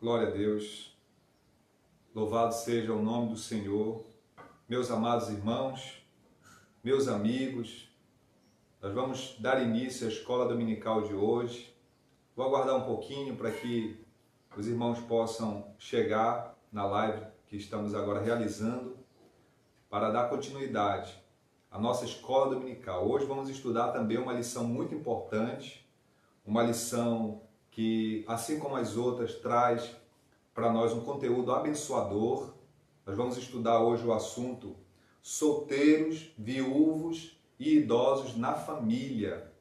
Glória a Deus, louvado seja o nome do Senhor. Meus amados irmãos, meus amigos, nós vamos dar início à escola dominical de hoje. Vou aguardar um pouquinho para que os irmãos possam chegar na live que estamos agora realizando para dar continuidade à nossa escola dominical. Hoje vamos estudar também uma lição muito importante, uma lição que, assim como as outras, traz para nós um conteúdo abençoador. Nós vamos estudar hoje o assunto solteiros, viúvos e idosos na família.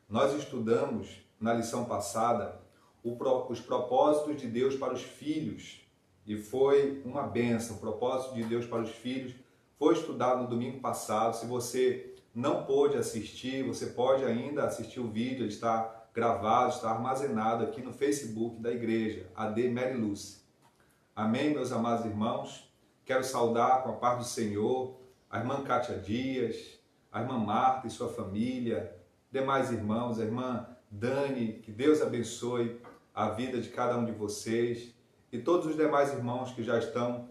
Nós estudamos na lição passada os propósitos de Deus para os filhos e foi uma bênção. O propósito de Deus para os filhos foi estudado no domingo passado. Se você não pôde assistir, você pode ainda assistir o vídeo, ele está gravado, está armazenado aqui no Facebook da igreja, AD Mary Lucy. Amém, meus amados irmãos? Quero saudar com a paz do Senhor a irmã Kátia Dias, a irmã Marta e sua família, demais irmãos, a irmã Dani, que Deus abençoe a vida de cada um de vocês e todos os demais irmãos que já estão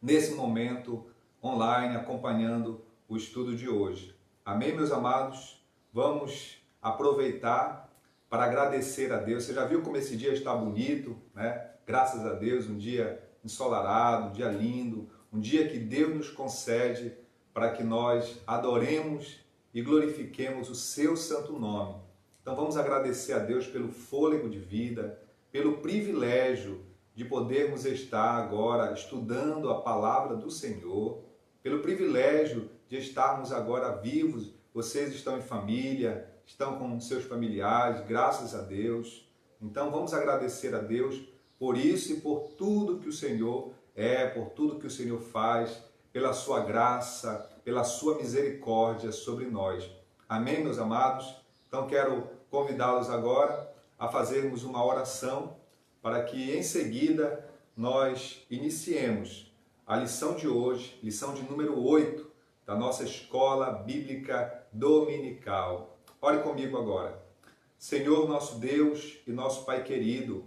nesse momento online acompanhando o estudo de hoje. Amém, meus amados? Vamos aproveitar para agradecer a Deus. Você já viu como esse dia está bonito, né? Graças a Deus, um dia ensolarado, um dia lindo, um dia que Deus nos concede para que nós adoremos e glorifiquemos o seu santo nome. Então vamos agradecer a Deus pelo fôlego de vida, pelo privilégio de podermos estar agora estudando a palavra do Senhor, pelo privilégio de estarmos agora vivos. Vocês estão em família, estão com seus familiares, graças a Deus. Então vamos agradecer a Deus por isso e por tudo que o Senhor é, por tudo que o Senhor faz, pela sua graça, pela sua misericórdia sobre nós. Amém, meus amados? Então quero convidá-los agora a fazermos uma oração para que em seguida nós iniciemos a lição de hoje, lição de número 8 da nossa escola bíblica dominical. Ore comigo agora. Senhor, nosso Deus e nosso Pai querido,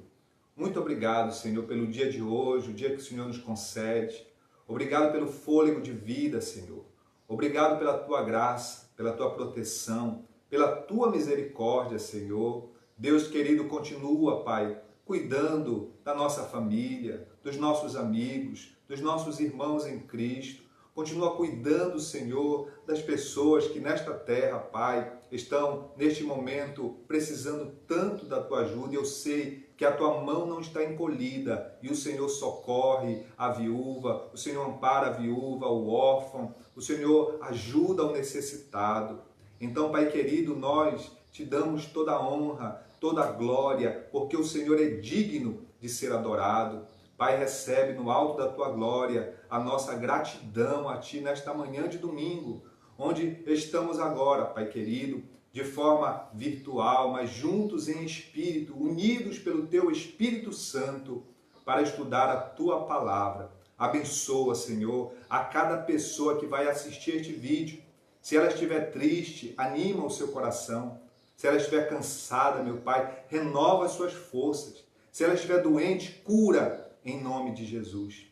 muito obrigado, Senhor, pelo dia de hoje, o dia que o Senhor nos concede. Obrigado pelo fôlego de vida, Senhor. Obrigado pela Tua graça, pela Tua proteção, pela Tua misericórdia, Senhor. Deus querido, continua, Pai, cuidando da nossa família, dos nossos amigos, dos nossos irmãos em Cristo. Continua cuidando, Senhor, das pessoas que nesta terra, Pai, estão neste momento precisando tanto da Tua ajuda. Eu sei que a Tua mão não está encolhida e o Senhor socorre a viúva, o Senhor ampara a viúva, o órfão, o Senhor ajuda o necessitado. Então, Pai querido, nós Te damos toda a honra, toda a glória, porque o Senhor é digno de ser adorado. Pai, recebe no alto da Tua glória a nossa gratidão a Ti nesta manhã de domingo, onde estamos agora, Pai querido, de forma virtual, mas juntos em espírito, unidos pelo Teu Espírito Santo, para estudar a Tua palavra. Abençoa, Senhor, a cada pessoa que vai assistir este vídeo. Se ela estiver triste, anima o seu coração. Se ela estiver cansada, meu Pai, renova as suas forças. Se ela estiver doente, cura em nome de Jesus.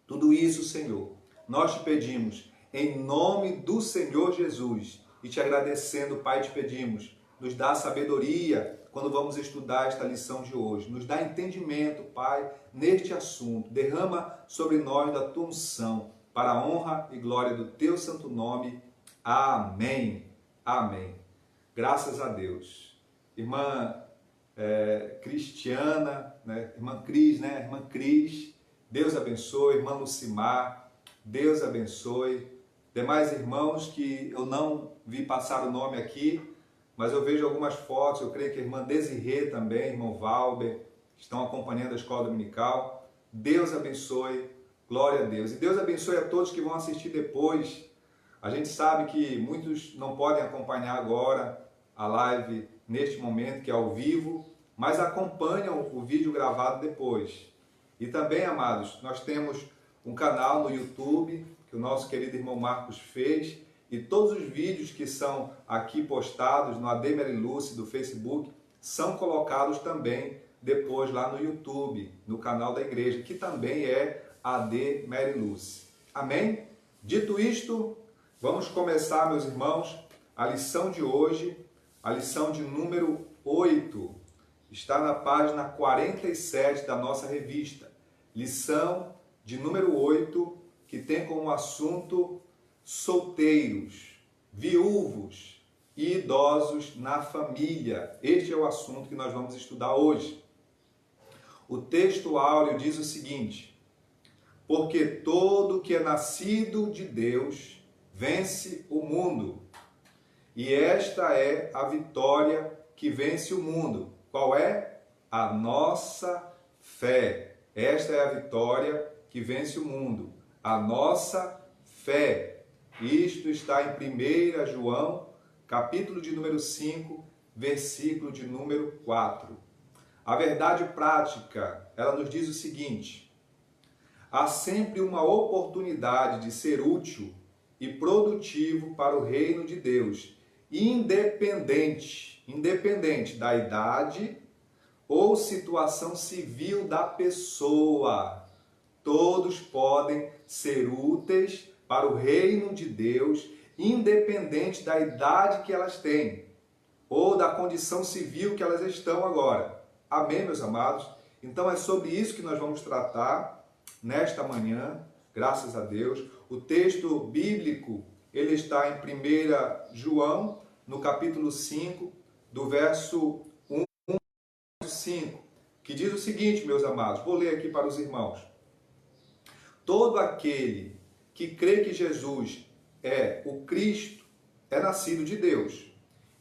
Tudo isso, Senhor, nós Te pedimos em nome do Senhor Jesus e Te agradecendo, Pai, Te pedimos, nos dá sabedoria quando vamos estudar esta lição de hoje. Nos dá entendimento, Pai, neste assunto. Derrama sobre nós da Tua unção para a honra e glória do Teu santo nome. Amém. Amém. Graças a Deus. Irmã Cristiana, né? Irmã Cris, né? Irmã Cris, Deus abençoe. Irmã Lucimar, Deus abençoe. Demais irmãos que eu não vi passar o nome aqui, mas eu vejo algumas fotos, eu creio que a irmã Desirê também, irmão Valber, estão acompanhando a escola dominical. Deus abençoe, glória a Deus. E Deus abençoe a todos que vão assistir depois. A gente sabe que muitos não podem acompanhar agora a live neste momento, que é ao vivo, mas acompanham o vídeo gravado depois. E também, amados, nós temos um canal no YouTube, que o nosso querido irmão Marcos fez, e todos os vídeos que são aqui postados no AD Mary Lucy do Facebook são colocados também depois lá no YouTube, no canal da igreja, que também é AD Mary Luz. Amém? Dito isto, vamos começar, meus irmãos, a lição de hoje, a lição de número 8. Está na página 47 da nossa revista. Lição de número 8, que tem como assunto solteiros, viúvos e idosos na família. Este é o assunto que nós vamos estudar hoje. O texto áureo diz o seguinte: porque todo que é nascido de Deus vence o mundo. E esta é a vitória que vence o mundo. Qual é? A nossa fé. Esta é a vitória que vence o mundo. A nossa fé. Isto está em 1 João, capítulo de número 5, versículo de número 4. A verdade prática, ela nos diz o seguinte: há sempre uma oportunidade de ser útil e produtivo para o reino de Deus, independente da idade ou situação civil da pessoa. Todos podem ser úteis para o reino de Deus, independente da idade que elas têm ou da condição civil que elas estão agora. Amém, meus amados? Então é sobre isso que nós vamos tratar nesta manhã, graças a Deus. O texto bíblico, ele está em 1 João, no capítulo 5, do verso 1 ao 5, que diz o seguinte, meus amados, vou ler aqui para os irmãos. Todo aquele que crê que Jesus é o Cristo é nascido de Deus.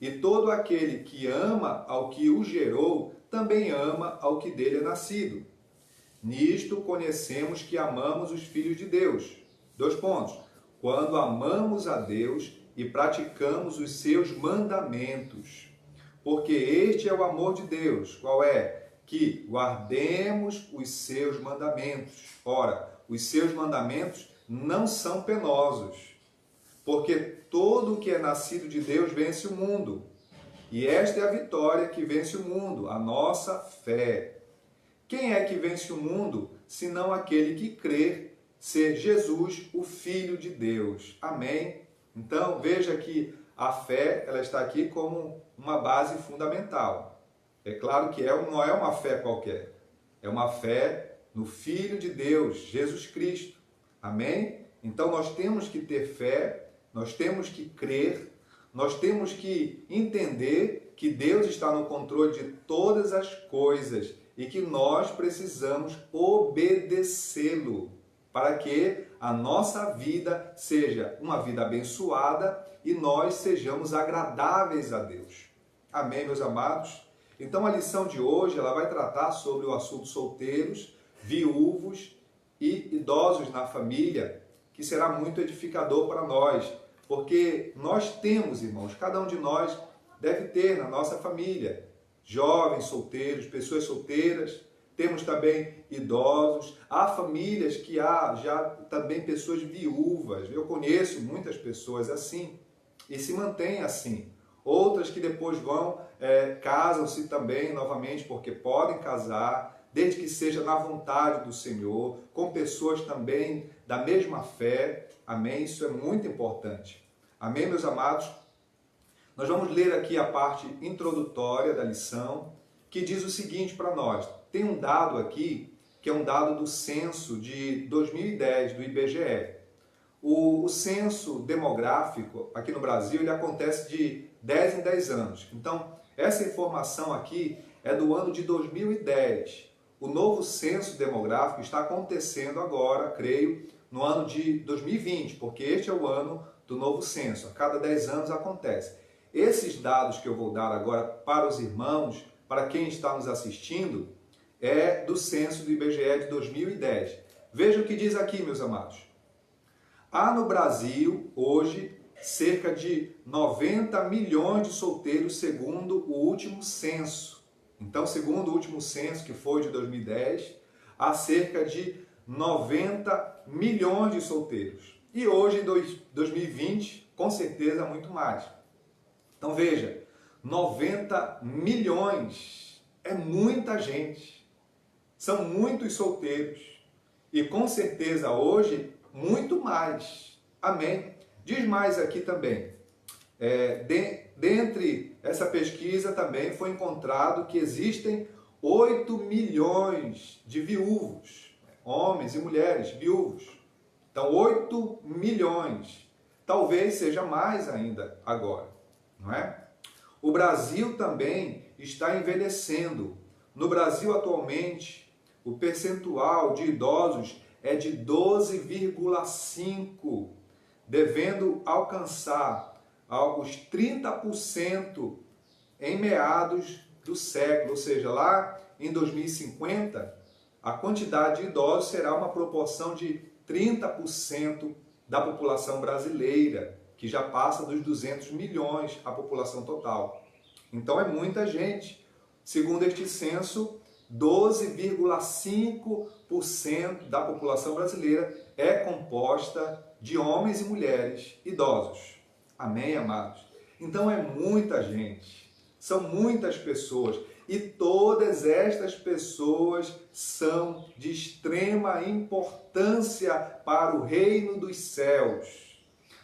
E todo aquele que ama ao que o gerou, também ama ao que dele é nascido. Nisto conhecemos que amamos os filhos de Deus. 2 pontos. Quando amamos a Deus e praticamos os seus mandamentos. Porque este é o amor de Deus. Qual é? Que guardemos os seus mandamentos. Ora, os seus mandamentos não são penosos. Porque todo o que é nascido de Deus vence o mundo. E esta é a vitória que vence o mundo, a nossa fé. Quem é que vence o mundo, senão aquele que crer ser Jesus, o Filho de Deus? Amém? Então, veja que a fé, ela está aqui como uma base fundamental. É claro que não é uma fé qualquer. É uma fé no Filho de Deus, Jesus Cristo. Amém? Então, nós temos que ter fé, nós temos que crer, nós temos que entender que Deus está no controle de todas as coisas e que nós precisamos obedecê-lo para que a nossa vida seja uma vida abençoada e nós sejamos agradáveis a Deus. Amém, meus amados? Então a lição de hoje ela vai tratar sobre o assunto solteiros, viúvos e idosos na família, que será muito edificador para nós, porque nós temos, irmãos, cada um de nós deve ter na nossa família jovens solteiros, pessoas solteiras, temos também idosos, há famílias que há já também pessoas viúvas. Eu conheço muitas pessoas assim e se mantêm assim. Outras que depois casam-se também novamente porque podem casar, desde que seja na vontade do Senhor, com pessoas também da mesma fé. Amém? Isso é muito importante. Amém, meus amados? Nós vamos ler aqui a parte introdutória da lição, que diz o seguinte para nós. Tem um dado aqui, que é um dado do censo de 2010, do IBGE. O censo demográfico aqui no Brasil, ele acontece de 10 em 10 anos. Então, essa informação aqui é do ano de 2010. O novo censo demográfico está acontecendo agora, creio, no ano de 2020, porque este é o ano do novo censo. A cada 10 anos acontece. Esses dados que eu vou dar agora para os irmãos, para quem está nos assistindo, é do censo do IBGE de 2010. Veja o que diz aqui, meus amados. Há no Brasil, hoje, cerca de 90 milhões de solteiros, segundo o último censo. Então, segundo o último censo, que foi de 2010, há cerca de 90 milhões de solteiros. E hoje, em 2020, com certeza, muito mais. Então veja, 90 milhões É muita gente. São muitos solteiros. E com certeza hoje, muito mais. Amém? Diz mais aqui também. Dentre essa pesquisa também foi encontrado que existem 8 milhões de viúvos, homens e mulheres viúvos. Então, 8 milhões. Talvez seja mais ainda agora, não é? O Brasil também está envelhecendo. No Brasil, atualmente, o percentual de idosos é de 12,5%, devendo alcançar os 30% em meados do século, ou seja, lá em 2050, a quantidade de idosos será uma proporção de 30% da população brasileira, que já passa dos 200 milhões a população total. Então é muita gente. Segundo este censo, 12,5% da população brasileira é composta de homens e mulheres idosos. Amém, amados? Então é muita gente, são muitas pessoas e todas estas pessoas são de extrema importância para o reino dos céus.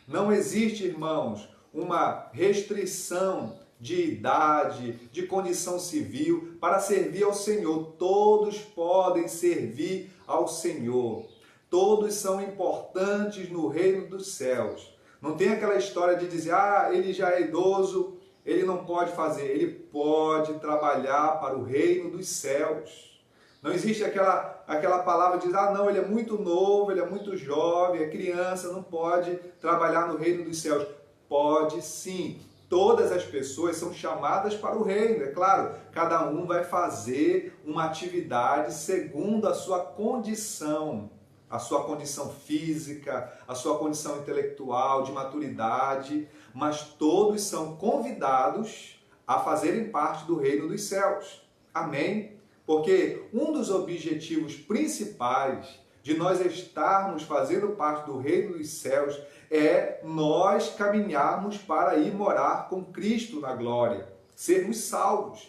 Não existe, irmãos, uma restrição de idade, de condição civil para servir ao Senhor. Todos podem servir ao Senhor. Todos são importantes no reino dos céus. Não tem aquela história de dizer, ele já é idoso, ele não pode fazer. Ele pode trabalhar para o reino dos céus. Não existe aquela palavra de dizer, não, ele é muito novo, ele é muito jovem, é criança, não pode trabalhar no reino dos céus. Pode sim. Todas as pessoas são chamadas para o reino. É claro, cada um vai fazer uma atividade segundo a sua condição física, a sua condição intelectual, de maturidade, mas todos são convidados a fazerem parte do reino dos céus. Amém? Porque um dos objetivos principais de nós estarmos fazendo parte do reino dos céus é nós caminharmos para ir morar com Cristo na glória, sermos salvos.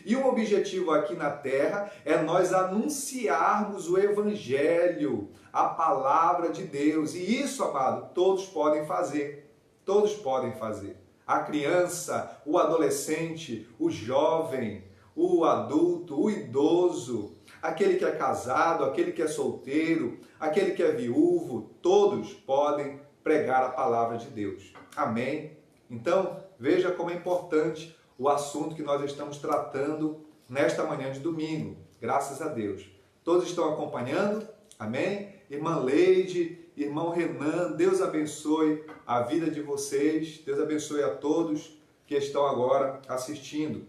E o objetivo aqui na terra é nós anunciarmos o Evangelho, a palavra de Deus. E isso, amado, todos podem fazer. Todos podem fazer. A criança, o adolescente, o jovem, o adulto, o idoso, aquele que é casado, aquele que é solteiro, aquele que é viúvo, todos podem pregar a palavra de Deus. Amém? Então, veja como é importante o assunto que nós estamos tratando nesta manhã de domingo. Graças a Deus. Todos estão acompanhando? Amém? Irmã Leide, irmão Renan, Deus abençoe a vida de vocês. Deus abençoe a todos que estão agora assistindo.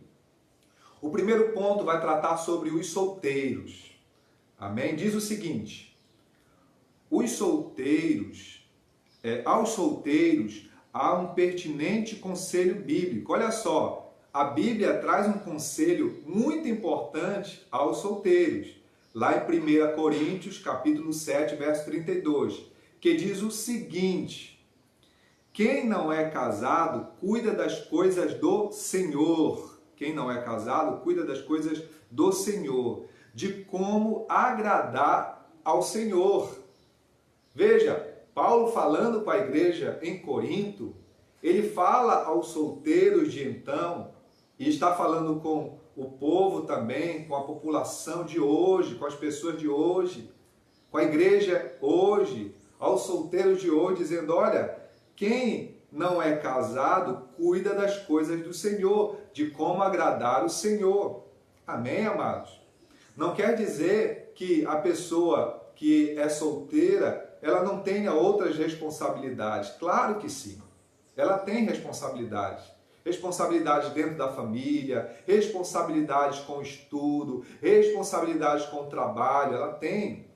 O primeiro ponto vai tratar sobre os solteiros. Amém? Diz o seguinte: aos solteiros há um pertinente conselho bíblico. Olha só, a Bíblia traz um conselho muito importante aos solteiros. Lá em 1 Coríntios, capítulo 7, verso 32, que diz o seguinte: quem não é casado, cuida das coisas do Senhor. Quem não é casado, cuida das coisas do Senhor, de como agradar ao Senhor. Veja, Paulo falando com a igreja em Corinto, ele fala aos solteiros de então, e está falando com o povo também, com a população de hoje, com as pessoas de hoje, com a igreja hoje, aos solteiros de hoje, dizendo, olha, quem não é casado, cuida das coisas do Senhor, de como agradar o Senhor. Amém, amados? Não quer dizer que a pessoa que é solteira, ela não tenha outras responsabilidades. Claro que sim. Ela tem responsabilidades. Responsabilidades dentro da família, responsabilidades com o estudo, responsabilidades com o trabalho, ela tem.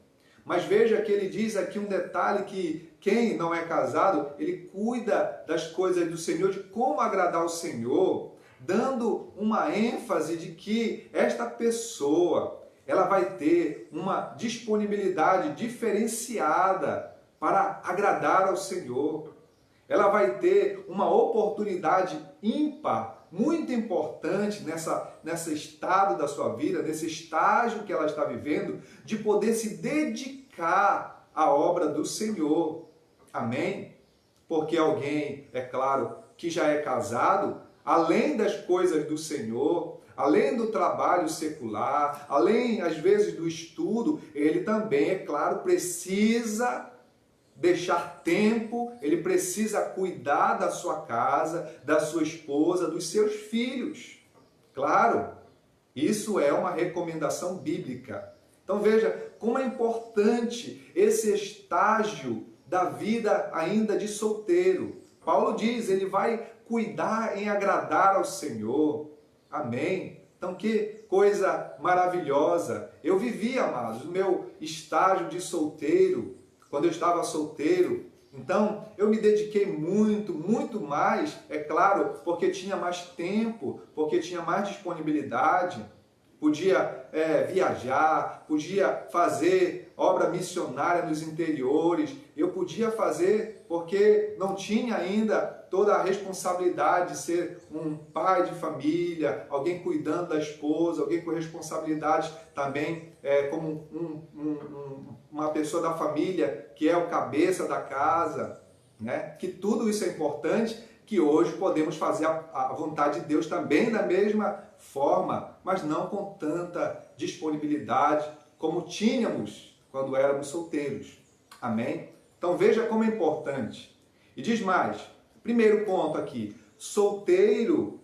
Mas veja que ele diz aqui um detalhe que quem não é casado, ele cuida das coisas do Senhor, de como agradar o Senhor, dando uma ênfase de que esta pessoa, ela vai ter uma disponibilidade diferenciada para agradar ao Senhor. Ela vai ter uma oportunidade ímpar muito importante nesse estado da sua vida, nesse estágio que ela está vivendo, de poder se dedicar à obra do Senhor. Amém? Porque alguém, é claro, que já é casado, além das coisas do Senhor, além do trabalho secular, além, às vezes, do estudo, ele também, é claro, precisa deixar tempo, ele precisa cuidar da sua casa, da sua esposa, dos seus filhos. Claro, isso é uma recomendação bíblica. Então veja como é importante esse estágio da vida ainda de solteiro. Paulo diz, ele vai cuidar em agradar ao Senhor. Amém? Então que coisa maravilhosa. Eu vivi, amados, o meu estágio de solteiro, quando eu estava solteiro. Então, eu me dediquei muito mais, é claro, porque tinha mais tempo, porque tinha mais disponibilidade, podia viajar, podia fazer obra missionária nos interiores, eu podia fazer porque não tinha ainda toda a responsabilidade de ser um pai de família, alguém cuidando da esposa, alguém com responsabilidade também como uma pessoa da família que é o cabeça da casa, né? Que tudo isso é importante, que hoje podemos fazer a vontade de Deus também da mesma forma, mas não com tanta disponibilidade como tínhamos quando éramos solteiros. Amém? Então veja como é importante. E diz mais, primeiro ponto aqui, solteiro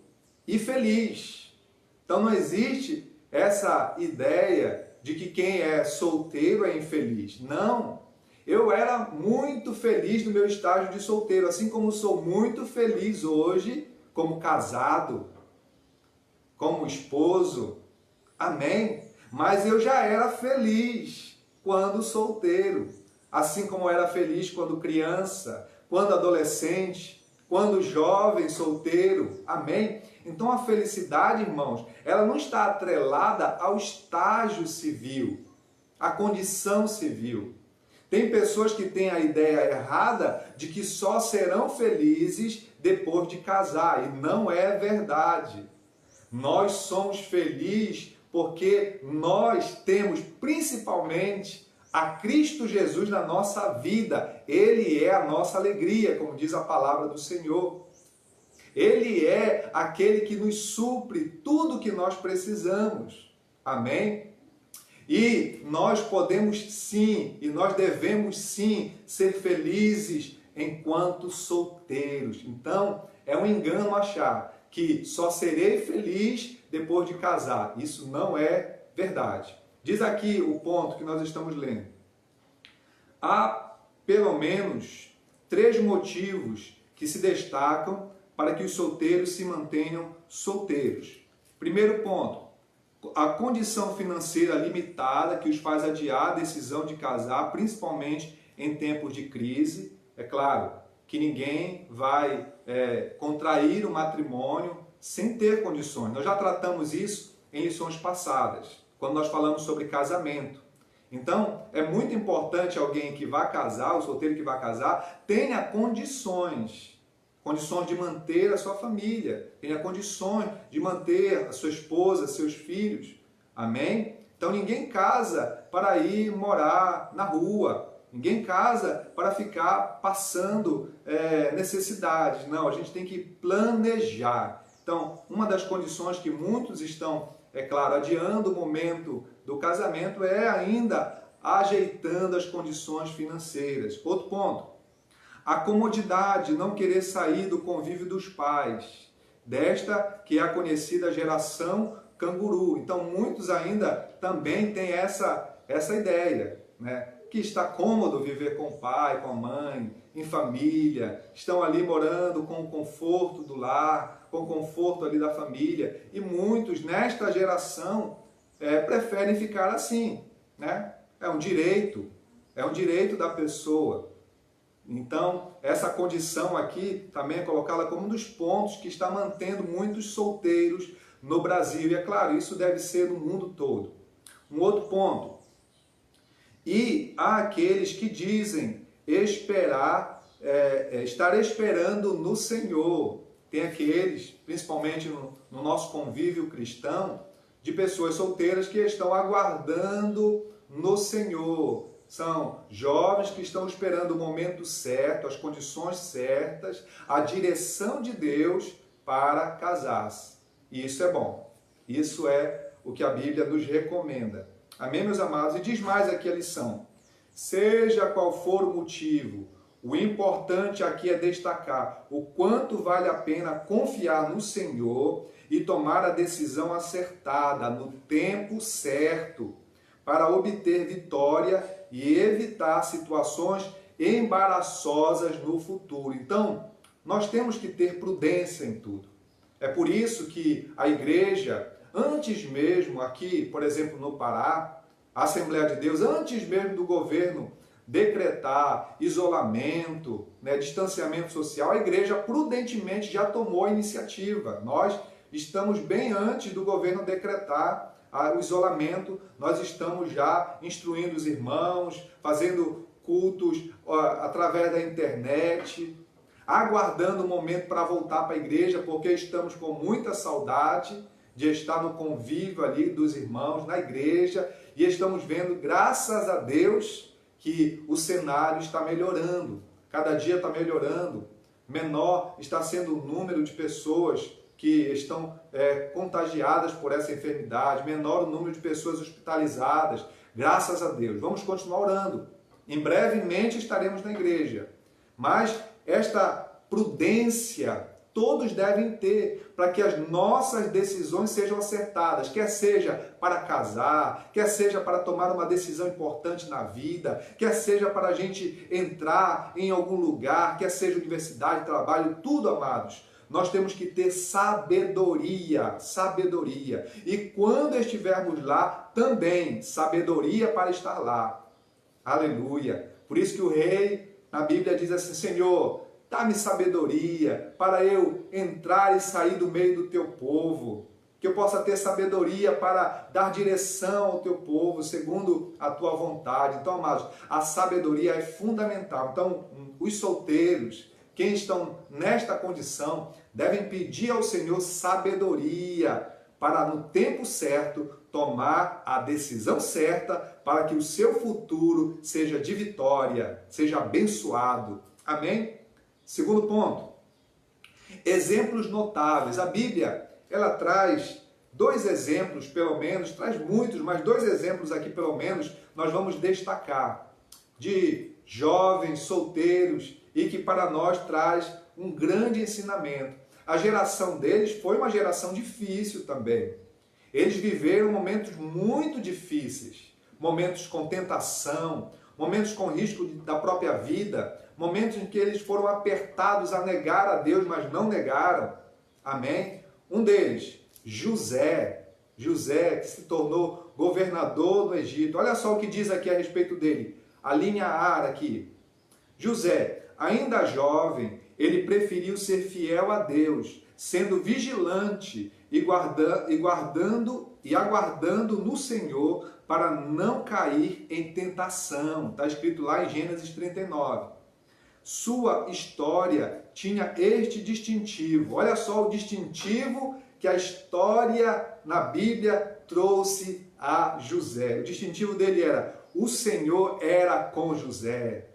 e feliz. Então não existe essa ideia de que quem é solteiro é infeliz. Não. Eu era muito feliz no meu estágio de solteiro, assim como sou muito feliz hoje como casado, como esposo. Amém? Mas eu já era feliz quando solteiro, assim como era feliz quando criança, quando adolescente, quando jovem, solteiro. Amém? Então a felicidade, irmãos, ela não está atrelada ao estágio civil, à condição civil. Tem pessoas que têm a ideia errada de que só serão felizes depois de casar, e não é verdade. Nós somos felizes porque nós temos principalmente a Cristo Jesus na nossa vida. Ele é a nossa alegria, como diz a palavra do Senhor. Ele é aquele que nos supre tudo que nós precisamos. Amém? E nós podemos sim, e nós devemos sim ser felizes enquanto solteiros. Então, é um engano achar que só serei feliz depois de casar. Isso não é verdade. Diz aqui o ponto que nós estamos lendo. Há pelo menos 3 motivos que se destacam para que os solteiros se mantenham solteiros. Primeiro ponto, a condição financeira limitada que os faz adiar a decisão de casar, principalmente em tempos de crise. É claro que ninguém vai contrair o matrimônio sem ter condições. Nós já tratamos isso em lições passadas, quando nós falamos sobre casamento. Então, é muito importante alguém que vai casar, o solteiro que vai casar, tenha condições de manter a sua família, tenha condições de manter a sua esposa, seus filhos. Amém? Então ninguém casa para ir morar na rua, ninguém casa para ficar passando necessidades. Não, a gente tem que planejar. Então, uma das condições que muitos estão, é claro, adiando o momento do casamento é ainda ajeitando as condições financeiras. Outro ponto. A comodidade, não querer sair do convívio dos pais, desta que é a conhecida geração canguru. Então, muitos ainda também têm essa ideia, né? Que está cômodo viver com o pai, com a mãe, em família, estão ali morando com o conforto do lar, com o conforto ali da família. E muitos, nesta geração, preferem ficar assim, né? É um direito da pessoa. Então, essa condição aqui também é colocada como um dos pontos que está mantendo muitos solteiros no Brasil. E é claro, isso deve ser no mundo todo. Um outro ponto. E há aqueles que dizem estar esperando no Senhor. tem aqueles, principalmente no nosso convívio cristão, de pessoas solteiras que estão aguardando no Senhor. São jovens que estão esperando o momento certo, as condições certas, a direção de Deus para casar-se. E isso é bom. Isso é o que a Bíblia nos recomenda. Amém, meus amados? E diz mais aqui a lição. Seja qual for o motivo, o importante aqui é destacar o quanto vale a pena confiar no Senhor e tomar a decisão acertada, no tempo certo, para obter vitória e evitar situações embaraçosas no futuro. Então, nós temos que ter prudência em tudo. É por isso que a igreja, antes mesmo aqui, por exemplo, no Pará, a Assembleia de Deus, antes mesmo do governo decretar isolamento, distanciamento social, a igreja prudentemente já tomou a iniciativa. Nós estamos bem antes do governo decretar o isolamento, nós estamos já instruindo os irmãos, fazendo cultos através da internet, aguardando o momento para voltar para a igreja, porque estamos com muita saudade de estar no convívio ali dos irmãos na igreja, e estamos vendo, graças a Deus, que o cenário está melhorando, cada dia está melhorando, menor está sendo o número de pessoas que estão contagiadas por essa enfermidade, menor o número de pessoas hospitalizadas, graças a Deus. Vamos continuar orando. Em brevemente estaremos na igreja, mas esta prudência todos devem ter para que as nossas decisões sejam acertadas, quer seja para casar, quer seja para tomar uma decisão importante na vida, quer seja para a gente entrar em algum lugar, quer seja universidade, trabalho, tudo, amados. Nós temos que ter sabedoria, sabedoria. E quando estivermos lá, também sabedoria para estar lá. Aleluia. Por isso que o rei, na Bíblia, diz assim, Senhor, dá-me sabedoria para eu entrar e sair do meio do teu povo. Que eu possa ter sabedoria para dar direção ao teu povo, segundo a tua vontade. Então, amados, a sabedoria é fundamental. Então, os solteiros, quem estão nesta condição, devem pedir ao Senhor sabedoria para, no tempo certo, tomar a decisão certa para que o seu futuro seja de vitória, seja abençoado. Amém? Segundo ponto, exemplos notáveis. A Bíblia, ela traz dois exemplos, pelo menos, traz muitos, mas dois exemplos aqui, pelo menos, nós vamos destacar, de jovens solteiros e que para nós traz um grande ensinamento. A geração deles foi uma geração difícil também. Eles viveram momentos muito difíceis, momentos com tentação, momentos com risco da própria vida, momentos em que eles foram apertados a negar a Deus, mas não negaram. Amém? Um deles, José, que se tornou governador no Egito. Olha só o que diz aqui a respeito dele. A linha A aqui. José, ainda jovem, ele preferiu ser fiel a Deus, sendo vigilante e aguardando no Senhor para não cair em tentação. Está escrito lá em Gênesis 39. Sua história tinha este distintivo. Olha só o distintivo que a história na Bíblia trouxe a José. O distintivo dele era: o Senhor era com José.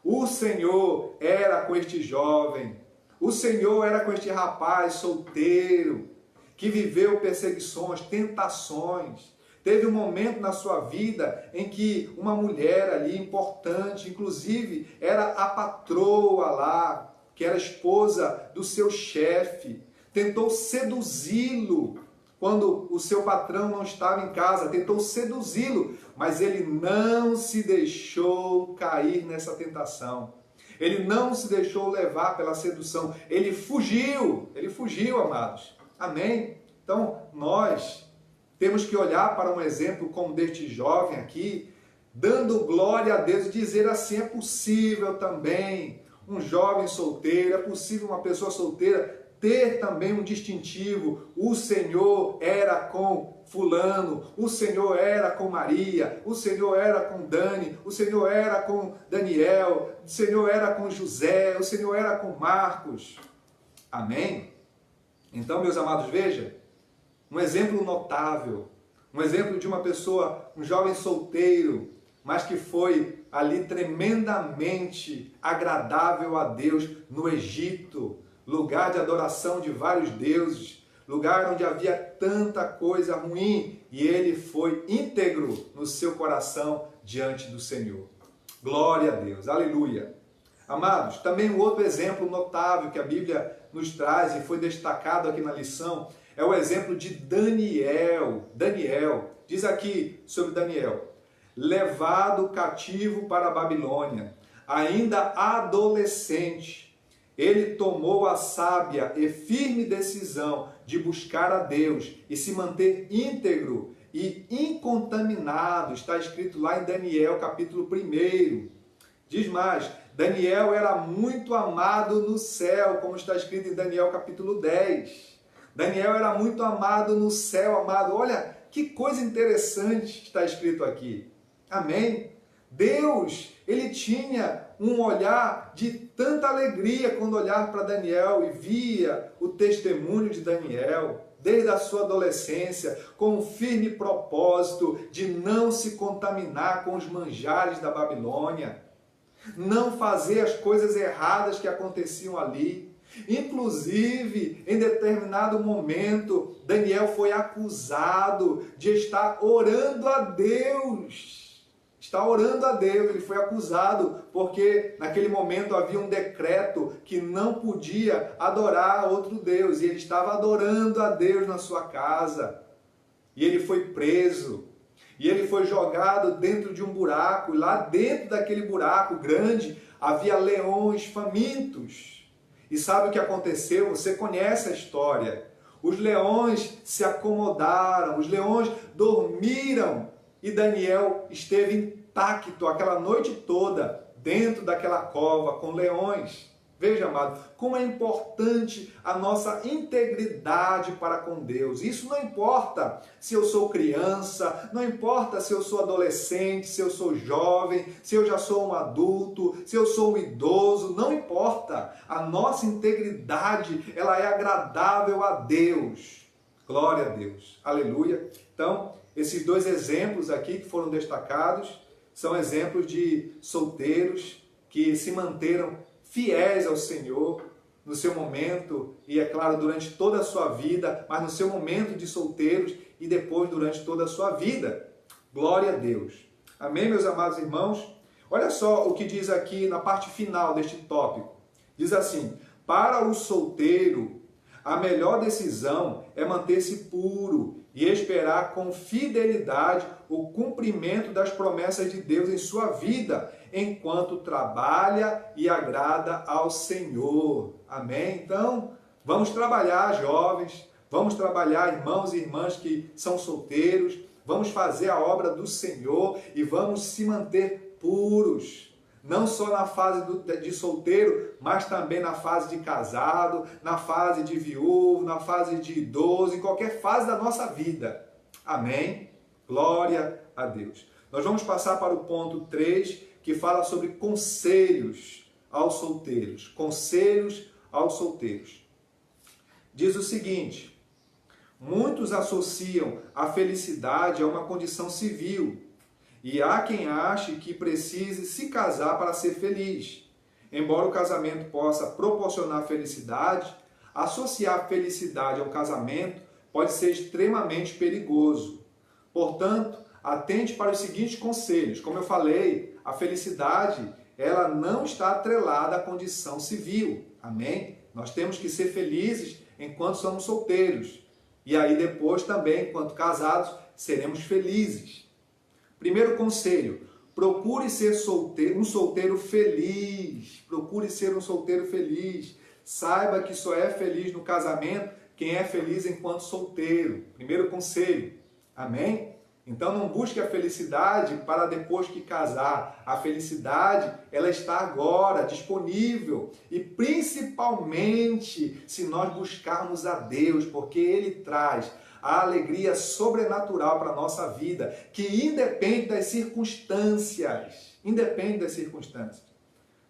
O Senhor era com este jovem. O Senhor era com este rapaz solteiro que viveu perseguições, tentações. Teve um momento na sua vida em que uma mulher ali importante, inclusive era a patroa lá, que era esposa do seu chefe, tentou seduzi-lo quando o seu patrão não estava em casa, tentou seduzi-lo, mas ele não se deixou cair nessa tentação. Ele não se deixou levar pela sedução, ele fugiu, amados. Amém? Então, nós temos que olhar para um exemplo como deste jovem aqui, dando glória a Deus e dizer assim, é possível também um jovem solteiro, é possível uma pessoa solteira ter também um distintivo. O Senhor era com fulano, o Senhor era com Maria, o Senhor era com Dani, o Senhor era com Daniel, o Senhor era com José, o Senhor era com Marcos. Amém? Então, meus amados, veja, um exemplo notável, um exemplo de uma pessoa, um jovem solteiro, mas que foi ali tremendamente agradável a Deus no Egito, lugar de adoração de vários deuses, lugar onde havia tanta coisa ruim, e ele foi íntegro no seu coração diante do Senhor. Glória a Deus, aleluia. Amados, também um outro exemplo notável que a Bíblia nos traz e foi destacado aqui na lição é o exemplo de Daniel. Daniel, diz aqui sobre Daniel: levado cativo para a Babilônia, ainda adolescente, ele tomou a sábia e firme decisão de buscar a Deus e se manter íntegro e incontaminado. Está escrito lá em Daniel capítulo 1. Diz mais, Daniel era muito amado no céu, como está escrito em Daniel capítulo 10. Daniel era muito amado no céu, amado. Olha que coisa interessante está escrito aqui. Amém? Deus, ele tinha um olhar de tanta alegria quando olhava para Daniel e via o testemunho de Daniel, desde a sua adolescência, com um firme propósito de não se contaminar com os manjares da Babilônia, não fazer as coisas erradas que aconteciam ali. Inclusive, em determinado momento, Daniel foi acusado de estar orando a Deus. Está orando a Deus, ele foi acusado, porque naquele momento havia um decreto que não podia adorar outro Deus, e ele estava adorando a Deus na sua casa. E ele foi preso, e ele foi jogado dentro de um buraco, e lá dentro daquele buraco grande havia leões famintos. E sabe o que aconteceu? Você conhece a história. Os leões se acomodaram, os leões dormiram, e Daniel esteve intacto aquela noite toda dentro daquela cova com leões. Veja, amado, como é importante a nossa integridade para com Deus. Isso não importa se eu sou criança, não importa se eu sou adolescente, se eu sou jovem, se eu já sou um adulto, se eu sou um idoso, não importa. A nossa integridade, ela é agradável a Deus. Glória a Deus. Aleluia. Então, esses dois exemplos aqui que foram destacados são exemplos de solteiros que se manteram fiéis ao Senhor no seu momento e, é claro, durante toda a sua vida, mas no seu momento de solteiros e depois durante toda a sua vida. Glória a Deus. Amém, meus amados irmãos? Olha só o que diz aqui na parte final deste tópico. Diz assim: para o solteiro, a melhor decisão é manter-se puro e esperar com fidelidade o cumprimento das promessas de Deus em sua vida, enquanto trabalha e agrada ao Senhor. Amém? Então, vamos trabalhar, jovens, vamos trabalhar, irmãos e irmãs que são solteiros, vamos fazer a obra do Senhor e vamos se manter puros. Não só na fase de solteiro, mas também na fase de casado, na fase de viúvo, na fase de idoso, em qualquer fase da nossa vida. Amém? Glória a Deus. Nós vamos passar para o ponto 3, que fala sobre conselhos aos solteiros. Conselhos aos solteiros. Diz o seguinte: muitos associam a felicidade a uma condição civil, e há quem ache que precise se casar para ser feliz. Embora o casamento possa proporcionar felicidade, associar felicidade ao casamento pode ser extremamente perigoso. Portanto, atente para os seguintes conselhos. Como eu falei, a felicidade, ela não está atrelada à condição civil. Amém? Nós temos que ser felizes enquanto somos solteiros. E aí depois também, enquanto casados, seremos felizes. Primeiro conselho: procure ser um solteiro feliz. Procure ser um solteiro feliz. Saiba que só é feliz no casamento quem é feliz enquanto solteiro. Primeiro conselho. Amém? Então não busque a felicidade para depois que casar. A felicidade, ela está agora, disponível. E principalmente se nós buscarmos a Deus, porque Ele traz a alegria sobrenatural para a nossa vida, que independe das circunstâncias. Independe das circunstâncias.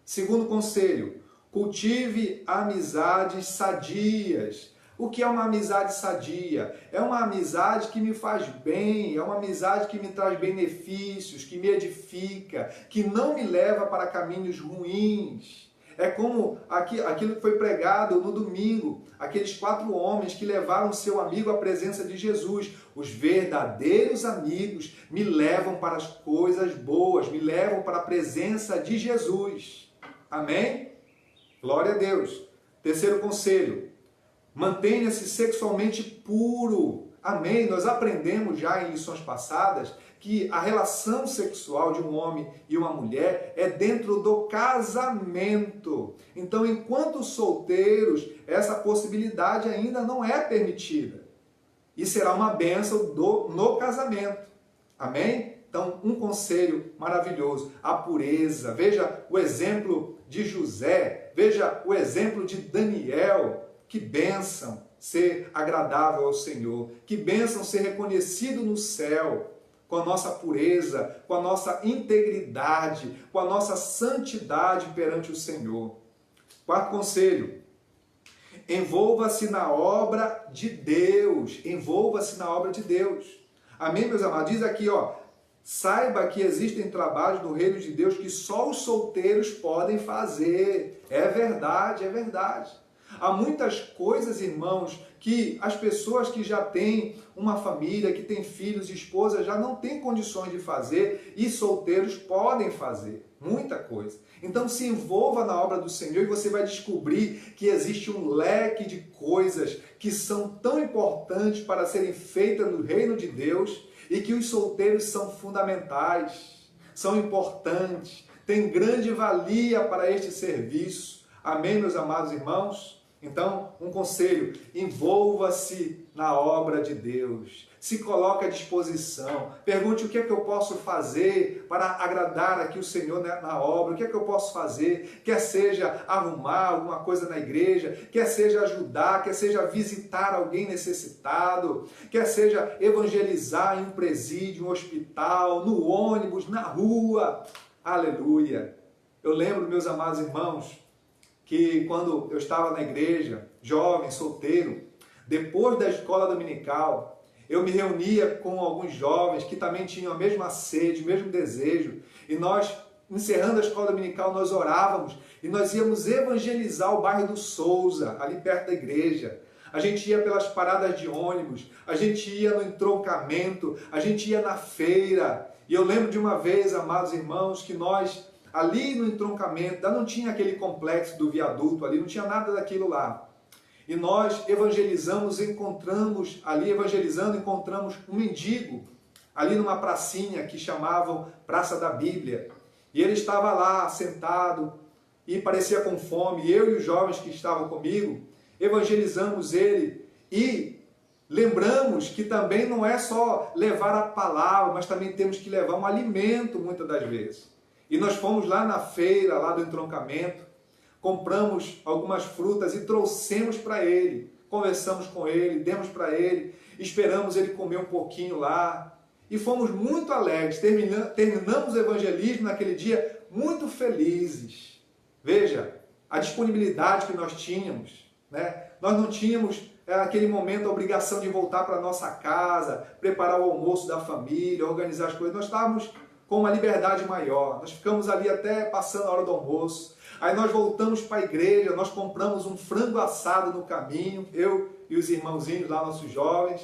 Segundo conselho: Cultive amizades sadias. O que é uma amizade sadia? É uma amizade que me faz bem, é uma amizade que me traz benefícios, que me edifica, que não me leva para caminhos ruins. É como aquilo que foi pregado no domingo, aqueles 4 homens que levaram seu amigo à presença de Jesus. Os verdadeiros amigos me levam para as coisas boas, me levam para a presença de Jesus. Amém? Glória a Deus. Terceiro conselho, mantenha-se sexualmente puro. Amém? Nós aprendemos já em lições passadas que a relação sexual de um homem e uma mulher é dentro do casamento. Então, enquanto solteiros, essa possibilidade ainda não é permitida. E será uma bênção no casamento. Amém? Então, um conselho maravilhoso, a pureza. Veja o exemplo de José, veja o exemplo de Daniel. Que bênção ser agradável ao Senhor, que bênção ser reconhecido no céu, com a nossa pureza, com a nossa integridade, com a nossa santidade perante o Senhor. Quarto conselho, envolva-se na obra de Deus, envolva-se na obra de Deus. Amém, meus amados? Diz aqui, saiba que existem trabalhos no reino de Deus que só os solteiros podem fazer. É verdade, é verdade. Há muitas coisas, irmãos, que as pessoas que já têm uma família, que têm filhos e esposas, já não têm condições de fazer e solteiros podem fazer. Muita coisa. Então se envolva na obra do Senhor e você vai descobrir que existe um leque de coisas que são tão importantes para serem feitas no reino de Deus e que os solteiros são fundamentais, são importantes, têm grande valia para este serviço. Amém, meus amados irmãos? Então, um conselho, envolva-se na obra de Deus, se coloque à disposição, pergunte o que é que eu posso fazer para agradar aqui o Senhor na obra, o que é que eu posso fazer, quer seja arrumar alguma coisa na igreja, quer seja ajudar, quer seja visitar alguém necessitado, quer seja evangelizar em um presídio, um hospital, no ônibus, na rua, aleluia. Eu lembro, meus amados irmãos, que quando eu estava na igreja, jovem, solteiro, depois da escola dominical, eu me reunia com alguns jovens que também tinham a mesma sede, o mesmo desejo, e nós, encerrando a escola dominical, nós orávamos e nós íamos evangelizar o bairro do Souza, ali perto da igreja. A gente ia pelas paradas de ônibus, a gente ia no entroncamento, a gente ia na feira. E eu lembro de uma vez, amados irmãos, que nós ali no entroncamento, não tinha aquele complexo do viaduto ali, não tinha nada daquilo lá. E nós encontramos um mendigo, ali numa pracinha que chamavam Praça da Bíblia. E ele estava lá, sentado, e parecia com fome. Eu e os jovens que estavam comigo, evangelizamos ele e lembramos que também não é só levar a palavra, mas também temos que levar um alimento muitas das vezes. E nós fomos lá na feira, lá do entroncamento, compramos algumas frutas e trouxemos para ele. Conversamos com ele, demos para ele, esperamos ele comer um pouquinho lá. E fomos muito alegres, terminamos o evangelismo naquele dia muito felizes. Veja, a disponibilidade que nós tínhamos, né? Nós não tínhamos naquele momento a obrigação de voltar para a nossa casa, preparar o almoço da família, organizar as coisas. Nós estávamos com uma liberdade maior. Nós ficamos ali até passando a hora do almoço. Aí nós voltamos para a igreja, nós compramos um frango assado no caminho, eu e os irmãozinhos lá, nossos jovens,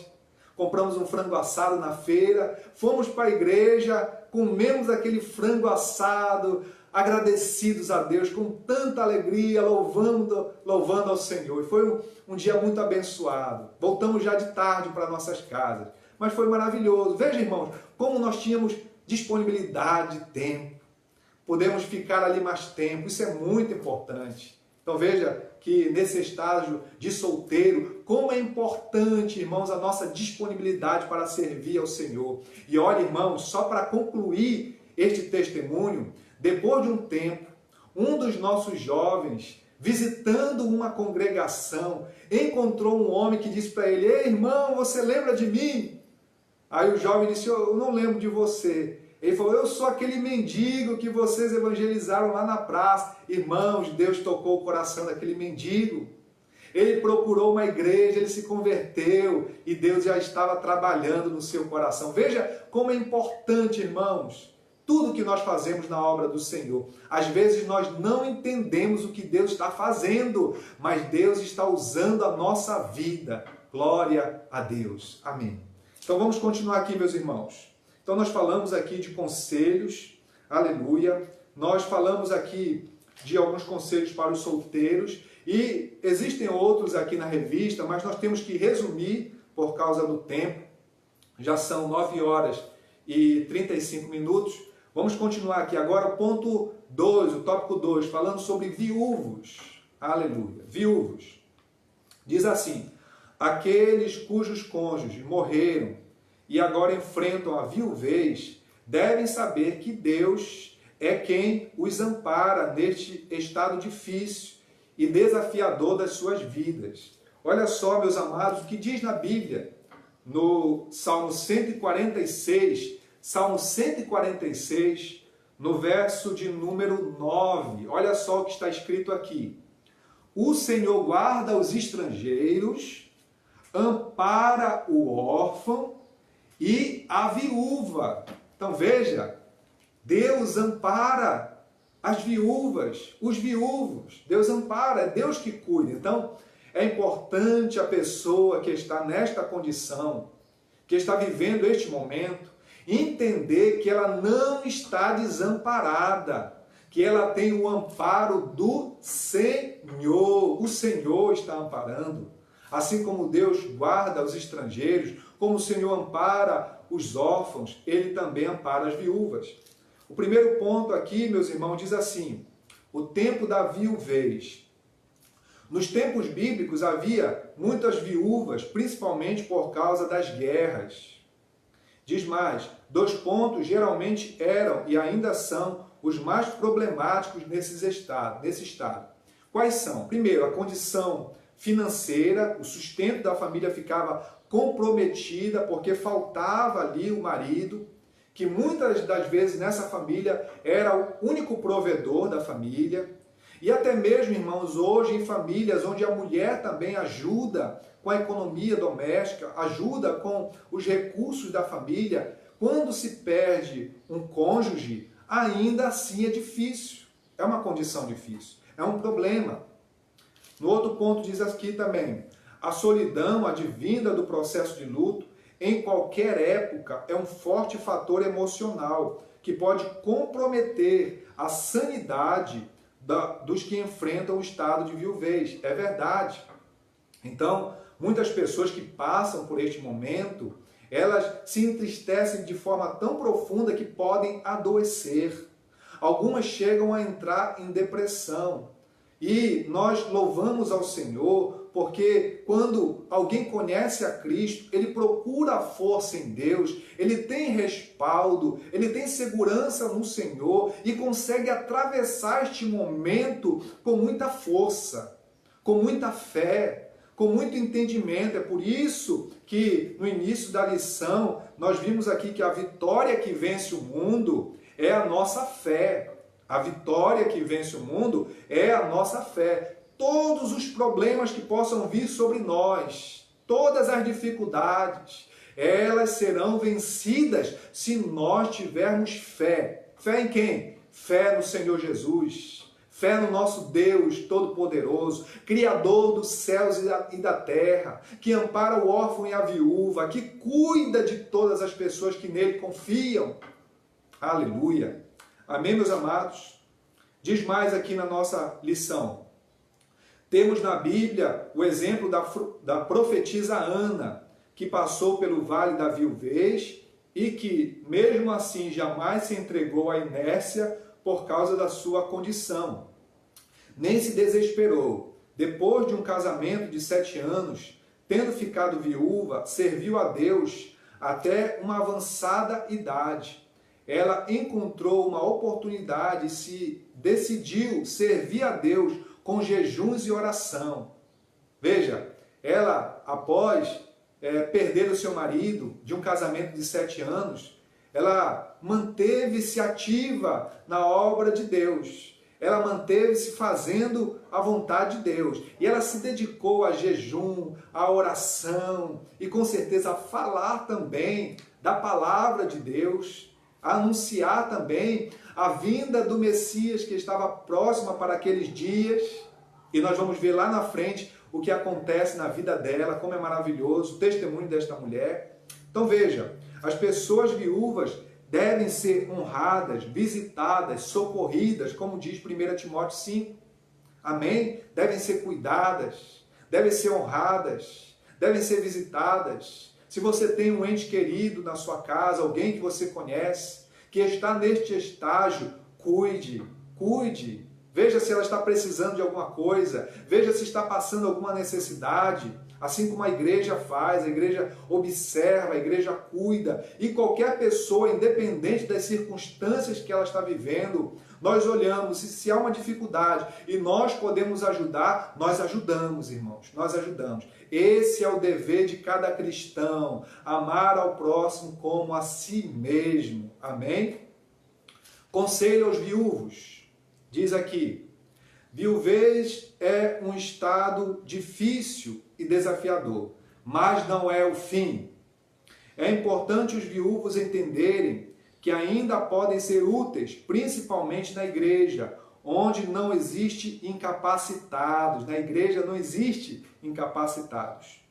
compramos um frango assado na feira, fomos para a igreja, comemos aquele frango assado, agradecidos a Deus, com tanta alegria, louvando ao Senhor. E foi um dia muito abençoado. Voltamos já de tarde para nossas casas, mas foi maravilhoso. Veja, irmãos, como nós tínhamos disponibilidade de tempo. Podemos ficar ali mais tempo, isso é muito importante. Então veja que nesse estágio de solteiro, como é importante, irmãos, a nossa disponibilidade para servir ao Senhor. E olha, irmãos, só para concluir este testemunho, depois de um tempo, um dos nossos jovens, visitando uma congregação, encontrou um homem que disse para ele: "Ei, irmão, você lembra de mim?" Aí o jovem disse: "Eu não lembro de você." Ele falou, eu sou aquele mendigo que vocês evangelizaram lá na praça. Irmãos, Deus tocou o coração daquele mendigo. Ele procurou uma igreja, ele se converteu e Deus já estava trabalhando no seu coração. Veja como é importante, irmãos, tudo que nós fazemos na obra do Senhor. Às vezes nós não entendemos o que Deus está fazendo, mas Deus está usando a nossa vida. Glória a Deus. Amém. Então vamos continuar aqui, meus irmãos. Então nós falamos aqui de conselhos, aleluia. Nós falamos aqui de alguns conselhos para os solteiros e existem outros aqui na revista, mas nós temos que resumir por causa do tempo. Já são 9 horas e 35 minutos. Vamos continuar aqui agora o ponto 2, o tópico 2, falando sobre viúvos. Aleluia. Viúvos. Diz assim, aqueles cujos cônjuges morreram e agora enfrentam a viuvez, devem saber que Deus é quem os ampara neste estado difícil e desafiador das suas vidas. Olha só, meus amados, o que diz na Bíblia, no Salmo 146, no verso de número 9. Olha só o que está escrito aqui. O Senhor guarda os estrangeiros, ampara o órfão e a viúva. Então veja, Deus ampara as viúvas, os viúvos. Deus ampara, é Deus que cuida. Então é importante a pessoa que está nesta condição, que está vivendo este momento, entender que ela não está desamparada, que ela tem o amparo do Senhor. O Senhor está amparando. Assim como Deus guarda os estrangeiros, como o Senhor ampara os órfãos, Ele também ampara as viúvas. O primeiro ponto aqui, meus irmãos, diz assim, o tempo da viuvez. Nos tempos bíblicos havia muitas viúvas, principalmente por causa das guerras. Diz mais, 2 pontos geralmente eram e ainda são os mais problemáticos nesse estado. Quais são? Primeiro, a condição financeira, o sustento da família ficava comprometida porque faltava ali o marido, que muitas das vezes nessa família era o único provedor da família. E até mesmo, irmãos, hoje em famílias onde a mulher também ajuda com a economia doméstica, ajuda com os recursos da família, quando se perde um cônjuge, ainda assim é difícil. É uma condição difícil, é um problema. No outro ponto diz aqui também, a solidão advinda do processo de luto, em qualquer época, é um forte fator emocional que pode comprometer a sanidade dos que enfrentam o estado de viuvez. É verdade. Então, muitas pessoas que passam por este momento, elas se entristecem de forma tão profunda que podem adoecer. Algumas chegam a entrar em depressão. E nós louvamos ao Senhor porque quando alguém conhece a Cristo, ele procura a força em Deus, ele tem respaldo, ele tem segurança no Senhor e consegue atravessar este momento com muita força, com muita fé, com muito entendimento. É por isso que no início da lição nós vimos aqui que a vitória que vence o mundo é a nossa fé. A vitória que vence o mundo é a nossa fé. Todos os problemas que possam vir sobre nós, todas as dificuldades, elas serão vencidas se nós tivermos fé. Fé em quem? Fé no Senhor Jesus. Fé no nosso Deus Todo-Poderoso, Criador dos céus e da terra, que ampara o órfão e a viúva, que cuida de todas as pessoas que nele confiam. Aleluia. Amém, meus amados? Diz mais aqui na nossa lição. Temos na Bíblia o exemplo da profetisa Ana, que passou pelo vale da viuvez e que, mesmo assim, jamais se entregou à inércia por causa da sua condição. Nem se desesperou. Depois de um casamento de 7 anos, tendo ficado viúva, serviu a Deus até uma avançada idade. Ela encontrou uma oportunidade e se decidiu servir a Deus com jejuns e oração. Veja, ela, após perder o seu marido de um casamento de 7 anos, ela manteve-se ativa na obra de Deus. Ela manteve-se fazendo a vontade de Deus. E ela se dedicou a jejum, a oração e com certeza a falar também da palavra de Deus, a anunciar também a vinda do Messias que estava próxima para aqueles dias. E nós vamos ver lá na frente o que acontece na vida dela, como é maravilhoso o testemunho desta mulher. Então veja, as pessoas viúvas devem ser honradas, visitadas, socorridas, como diz 1 Timóteo 5. Amém? Devem ser cuidadas, devem ser honradas, devem ser visitadas. Se você tem um ente querido na sua casa, alguém que você conhece, que está neste estágio, cuide. Veja se ela está precisando de alguma coisa, veja se está passando alguma necessidade. Assim como a igreja faz, a igreja observa, a igreja cuida. E qualquer pessoa, independente das circunstâncias que ela está vivendo, nós olhamos, se há uma dificuldade e nós podemos ajudar, nós ajudamos, irmãos, nós ajudamos. Esse é o dever de cada cristão, amar ao próximo como a si mesmo. Amém? Conselho aos viúvos, diz aqui, viuvez é um estado difícil e desafiador, mas não é o fim. É importante os viúvos entenderem que ainda podem ser úteis, principalmente na igreja, onde não existe incapacitados. Na igreja não existe incapacitados,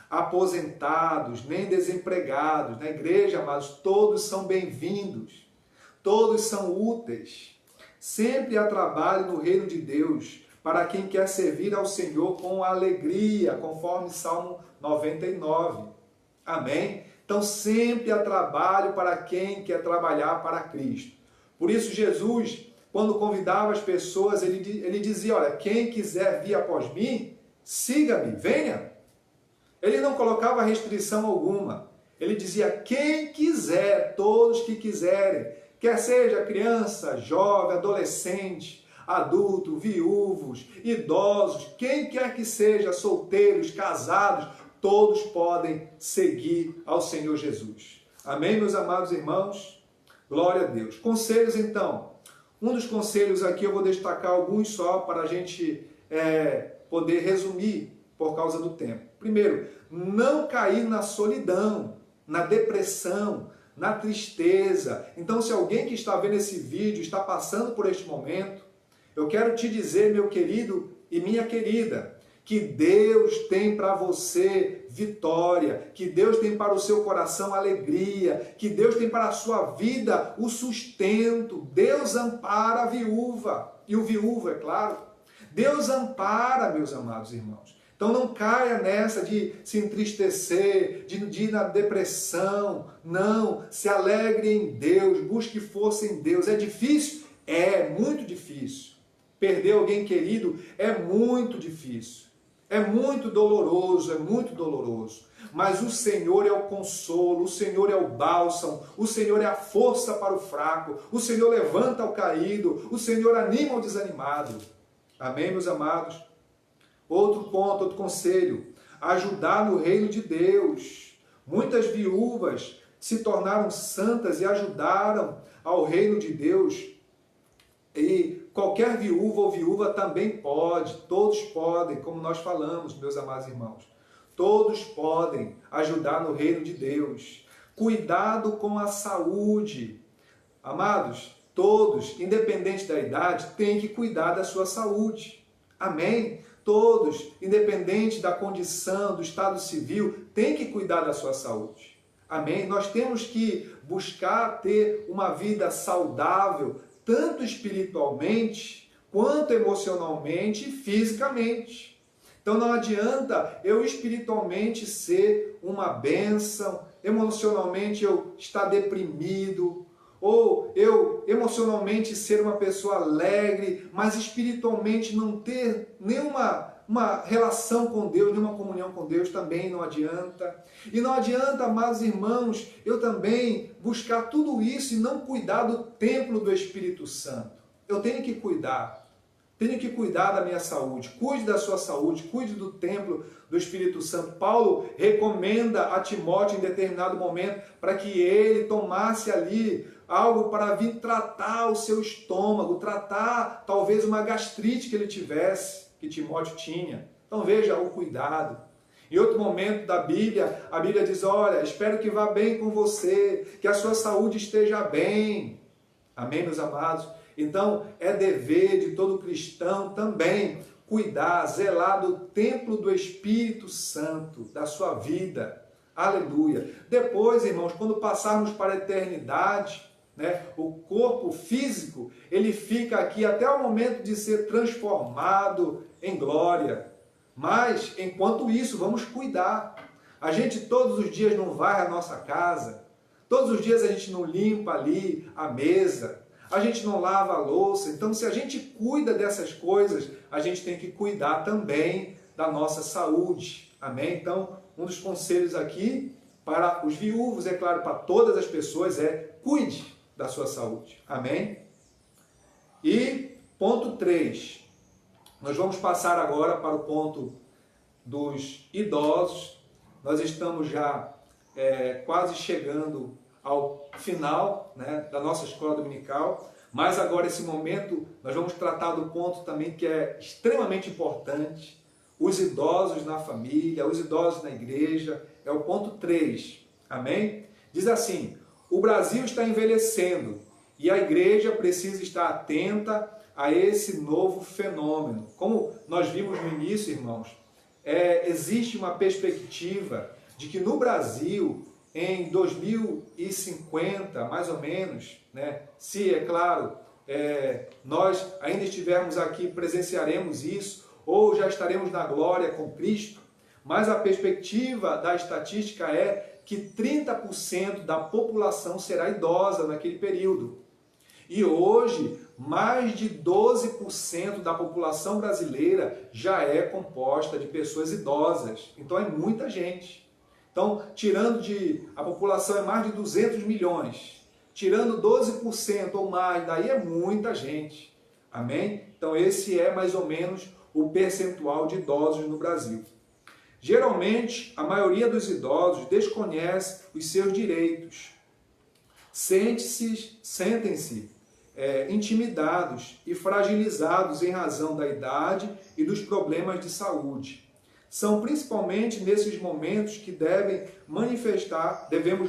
aposentados, nem desempregados. Na igreja, amados, todos são bem-vindos, todos são úteis. Sempre há trabalho no reino de Deus para quem quer servir ao Senhor com alegria, conforme Salmo 99. Amém? Então sempre há trabalho para quem quer trabalhar para Cristo. Por isso Jesus, quando convidava as pessoas, ele dizia, olha, quem quiser vir após mim, siga-me, venha. Ele não colocava restrição alguma. Ele dizia, quem quiser, todos que quiserem, quer seja criança, jovem, adolescente, adulto, viúvos, idosos, quem quer que seja, solteiros, casados, todos podem seguir ao Senhor Jesus. Amém, meus amados irmãos? Glória a Deus. Conselhos, então. Um dos conselhos aqui, eu vou destacar alguns só para a gente poder resumir por causa do tempo. Primeiro, não cair na solidão, na depressão, na tristeza. Então, se alguém que está vendo esse vídeo está passando por este momento, eu quero te dizer, meu querido e minha querida, que Deus tem para você vitória, que Deus tem para o seu coração alegria, que Deus tem para a sua vida o sustento. Deus ampara a viúva, e o viúvo, é claro. Deus ampara, meus amados irmãos. Então não caia nessa de se entristecer, de ir na depressão. Não, se alegre em Deus, busque força em Deus. É difícil? É muito difícil. Perder alguém querido é muito difícil. É muito doloroso. Mas o Senhor é o consolo, o Senhor é o bálsamo, o Senhor é a força para o fraco, o Senhor levanta o caído, o Senhor anima o desanimado. Amém, meus amados? Outro ponto, outro conselho, ajudar no reino de Deus. Muitas viúvas se tornaram santas e ajudaram ao reino de Deus. E qualquer viúva ou viúva também pode, todos podem, como nós falamos, meus amados irmãos. Todos podem ajudar no reino de Deus. Cuidado com a saúde. Amados, todos, independente da idade, têm que cuidar da sua saúde. Amém? Todos, independente da condição, do estado civil, têm que cuidar da sua saúde. Amém? Nós temos que buscar ter uma vida saudável, tanto espiritualmente, quanto emocionalmente e fisicamente. Então não adianta eu espiritualmente ser uma bênção, emocionalmente eu estar deprimido, ou eu emocionalmente ser uma pessoa alegre, mas espiritualmente não ter nenhuma relação com Deus, nenhuma comunhão com Deus, também não adianta. E não adianta, amados irmãos, eu também buscar tudo isso e não cuidar do templo do Espírito Santo. Eu tenho que cuidar. Tenho que cuidar da minha saúde. Cuide da sua saúde, cuide do templo do Espírito Santo. Paulo recomenda a Timóteo em determinado momento para que ele tomasse ali algo para vir tratar o seu estômago, tratar talvez uma gastrite que ele tivesse, que Timóteo tinha. Então veja o cuidado. Em outro momento da Bíblia, a Bíblia diz, olha, espero que vá bem com você, que a sua saúde esteja bem. Amém, meus amados? Então, é dever de todo cristão também cuidar, zelar do templo do Espírito Santo, da sua vida. Aleluia. Depois, irmãos, quando passarmos para a eternidade, né, o corpo físico, ele fica aqui até o momento de ser transformado em glória. Mas, enquanto isso, vamos cuidar. A gente todos os dias não varre a nossa casa, todos os dias a gente não limpa ali a mesa, a gente não lava a louça. Então, se a gente cuida dessas coisas, a gente tem que cuidar também da nossa saúde. Amém? Então, um dos conselhos aqui para os viúvos, é claro, para todas as pessoas, é cuide da sua saúde. Amém? E ponto 3. Nós vamos passar agora para o ponto dos idosos. Nós estamos já quase chegando ao final, né, da nossa escola dominical, mas agora esse momento nós vamos tratar do ponto também que é extremamente importante, os idosos na família, os idosos na igreja, é o ponto 3, amém? Diz assim, o Brasil está envelhecendo e a igreja precisa estar atenta a esse novo fenômeno. Como nós vimos no início, irmãos, existe uma perspectiva de que no Brasil, em 2050, mais ou menos, né, se, é claro, nós ainda estivermos aqui, presenciaremos isso, ou já estaremos na glória com Cristo, mas a perspectiva da estatística é que 30% da população será idosa naquele período. E hoje, mais de 12% da população brasileira já é composta de pessoas idosas. Então é muita gente. Então, tirando a população é mais de 200 milhões, tirando 12% ou mais, daí é muita gente. Amém? Então esse é mais ou menos o percentual de idosos no Brasil. Geralmente, a maioria dos idosos desconhece os seus direitos. Sentem-se intimidados e fragilizados em razão da idade e dos problemas de saúde. São principalmente nesses momentos que devemos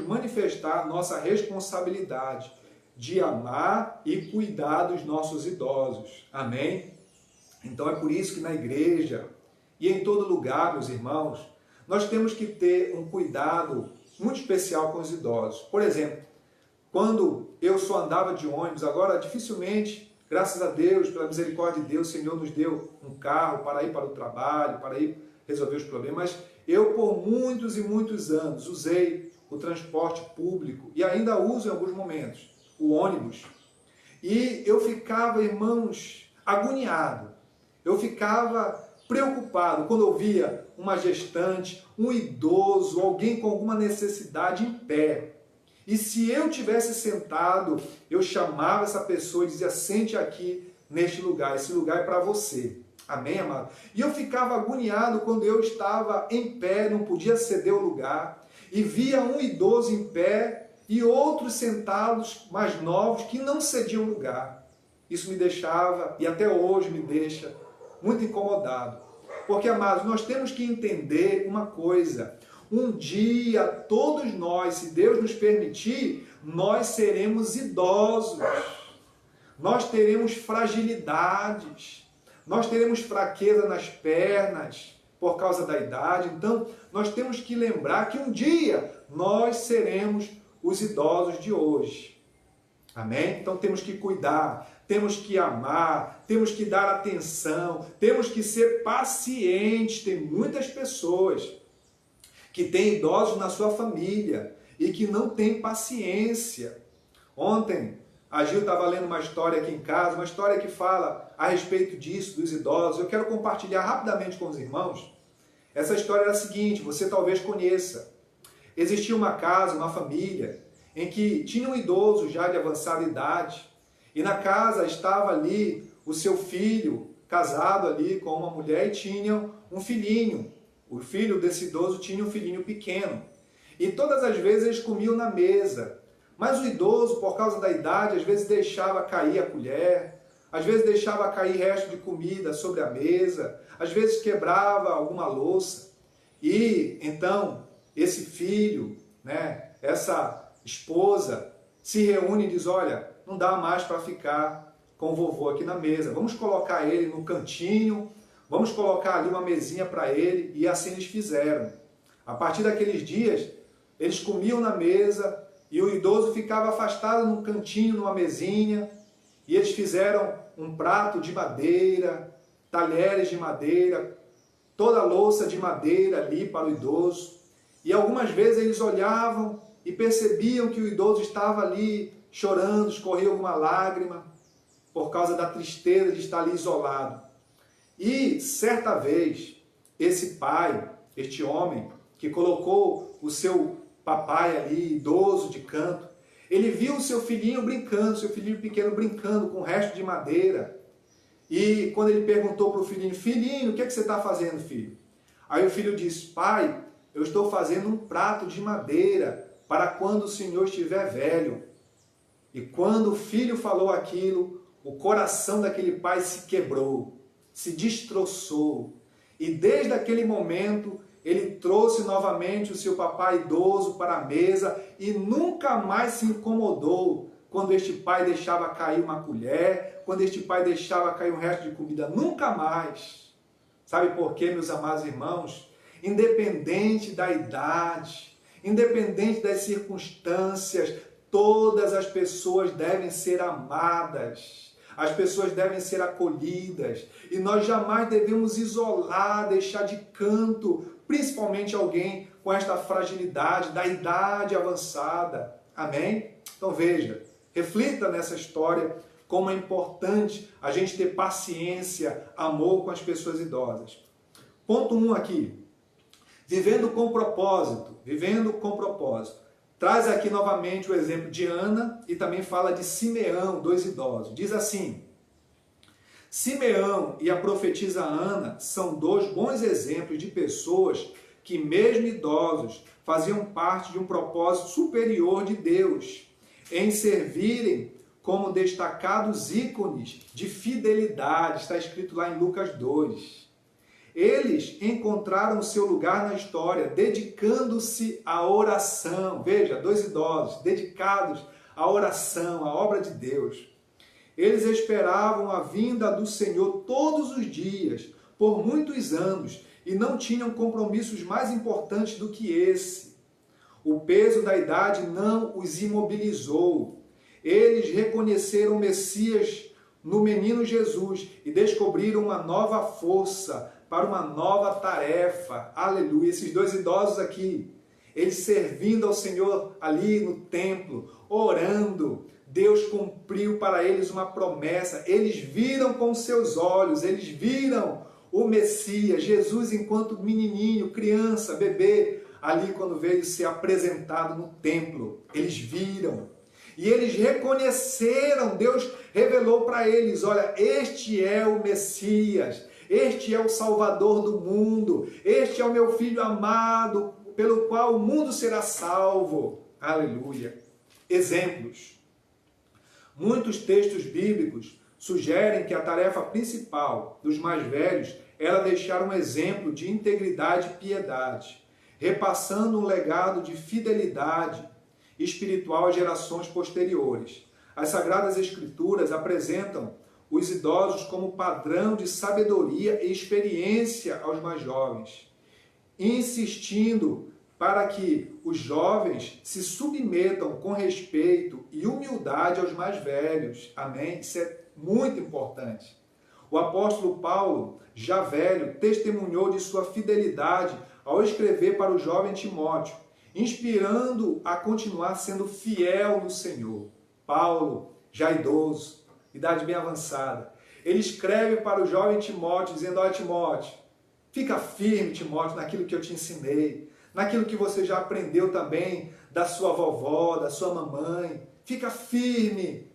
manifestar nossa responsabilidade de amar e cuidar dos nossos idosos. Amém? Então é por isso que na igreja e em todo lugar, meus irmãos, nós temos que ter um cuidado muito especial com os idosos. Por exemplo, quando eu só andava de ônibus, agora dificilmente, graças a Deus, pela misericórdia de Deus, o Senhor nos deu um carro para ir para o trabalho, para ir resolver os problemas, mas eu por muitos e muitos anos usei o transporte público e ainda uso em alguns momentos o ônibus. E eu ficava, irmãos, agoniado, eu ficava preocupado quando eu via uma gestante, um idoso, alguém com alguma necessidade em pé. E se eu tivesse sentado, eu chamava essa pessoa e dizia, sente aqui neste lugar, esse lugar é para você. Amém, amado? E eu ficava agoniado quando eu estava em pé, não podia ceder o lugar, e via um idoso em pé e outros sentados mais novos que não cediam lugar. Isso me deixava, e até hoje me deixa, muito incomodado. Porque, amados, nós temos que entender uma coisa. Um dia, todos nós, se Deus nos permitir, nós seremos idosos. Nós teremos fragilidades. Nós teremos fraqueza nas pernas por causa da idade. Então, nós temos que lembrar que um dia nós seremos os idosos de hoje. Amém? Então temos que cuidar, temos que amar, temos que dar atenção, temos que ser pacientes. Tem muitas pessoas que têm idosos na sua família e que não têm paciência. Ontem, a Gil estava lendo uma história aqui em casa, uma história que fala a respeito disso, dos idosos. Eu quero compartilhar rapidamente com os irmãos. Essa história era a seguinte, você talvez conheça. Existia uma casa, uma família, em que tinha um idoso já de avançada idade, e na casa estava ali o seu filho, casado ali com uma mulher e tinham um filhinho. O filho desse idoso tinha um filhinho pequeno. E todas as vezes eles comiam na mesa. Mas o idoso, por causa da idade, às vezes deixava cair a colher, às vezes deixava cair resto de comida sobre a mesa, às vezes quebrava alguma louça. E então esse filho, né, essa esposa, se reúne e diz: olha, não dá mais para ficar com o vovô aqui na mesa, vamos colocar ele no cantinho, vamos colocar ali uma mesinha para ele. E assim eles fizeram. A partir daqueles dias, eles comiam na mesa e o idoso ficava afastado num cantinho, numa mesinha, e eles fizeram um prato de madeira, talheres de madeira, toda a louça de madeira ali para o idoso. E algumas vezes eles olhavam e percebiam que o idoso estava ali chorando, escorria alguma lágrima, por causa da tristeza de estar ali isolado. E certa vez, esse pai, este homem, que colocou o seu papai ali, idoso, de canto, ele viu o seu filhinho brincando, seu filhinho pequeno brincando com o resto de madeira. E quando ele perguntou para o filhinho: filhinho, o que é que você está fazendo, filho? Aí o filho disse: pai, eu estou fazendo um prato de madeira para quando o senhor estiver velho. E quando o filho falou aquilo, o coração daquele pai se quebrou, se destroçou. E desde aquele momento, ele trouxe novamente o seu papai idoso para a mesa e nunca mais se incomodou quando este pai deixava cair uma colher, quando este pai deixava cair um resto de comida. Nunca mais. Sabe por quê, meus amados irmãos? Independente da idade, independente das circunstâncias, todas as pessoas devem ser amadas. As pessoas devem ser acolhidas. E nós jamais devemos isolar, deixar de canto, principalmente alguém com esta fragilidade, da idade avançada. Amém? Então veja, reflita nessa história como é importante a gente ter paciência, amor com as pessoas idosas. Ponto 1 aqui. Vivendo com propósito. Vivendo com propósito. Traz aqui novamente o exemplo de Ana e também fala de Simeão, 2 idosos. Diz assim: Simeão e a profetisa Ana são 2 bons exemplos de pessoas que, mesmo idosos, faziam parte de um propósito superior de Deus, em servirem como destacados ícones de fidelidade. Está escrito lá em Lucas 2. Eles encontraram seu lugar na história, dedicando-se à oração. Veja, 2 idosos dedicados à oração, à obra de Deus. Eles esperavam a vinda do Senhor todos os dias, por muitos anos, e não tinham compromissos mais importantes do que esse. O peso da idade não os imobilizou. Eles reconheceram o Messias no menino Jesus e descobriram uma nova força para uma nova tarefa. Aleluia! Esses 2 idosos aqui, eles servindo ao Senhor ali no templo, orando. Deus cumpriu para eles uma promessa. Eles viram com seus olhos, eles viram o Messias, Jesus enquanto menininho, criança, bebê, ali quando veio ser apresentado no templo. Eles viram. E eles reconheceram, Deus revelou para eles: olha, este é o Messias. Este é o Salvador do mundo. Este é o meu Filho amado, pelo qual o mundo será salvo. Aleluia. Exemplos. Muitos textos bíblicos sugerem que a tarefa principal dos mais velhos era deixar um exemplo de integridade e piedade, repassando um legado de fidelidade espiritual às gerações posteriores. As Sagradas Escrituras apresentam os idosos como padrão de sabedoria e experiência aos mais jovens, insistindo para que os jovens se submetam com respeito e humildade aos mais velhos. Amém? Isso é muito importante. O apóstolo Paulo, já velho, testemunhou de sua fidelidade ao escrever para o jovem Timóteo, inspirando a continuar sendo fiel no Senhor. Paulo, já idoso, idade bem avançada, ele escreve para o jovem Timóteo, dizendo: olha, Timóteo, fica firme, Timóteo, naquilo que eu te ensinei, naquilo que você já aprendeu também da sua vovó, da sua mamãe. Fica firme,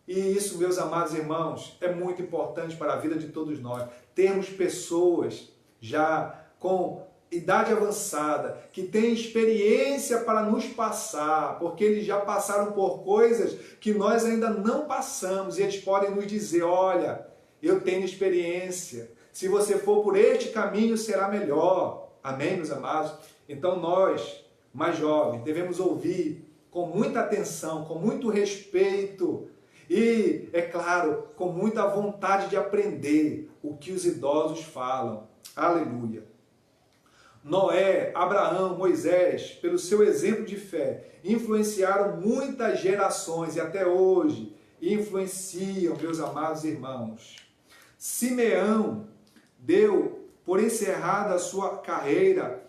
E isso, meus amados irmãos, é muito importante para a vida de todos nós. Termos pessoas já com idade avançada, que têm experiência para nos passar, porque eles já passaram por coisas que nós ainda não passamos, e eles podem nos dizer, olha, eu tenho experiência, se você for por este caminho será melhor. Amém, meus amados? Então nós, mais jovens, devemos ouvir com muita atenção, com muito respeito e, é claro, com muita vontade de aprender o que os idosos falam. Aleluia! Noé, Abraão, Moisés, pelo seu exemplo de fé, influenciaram muitas gerações e até hoje influenciam, meus amados irmãos. Simeão deu por encerrada a sua carreira,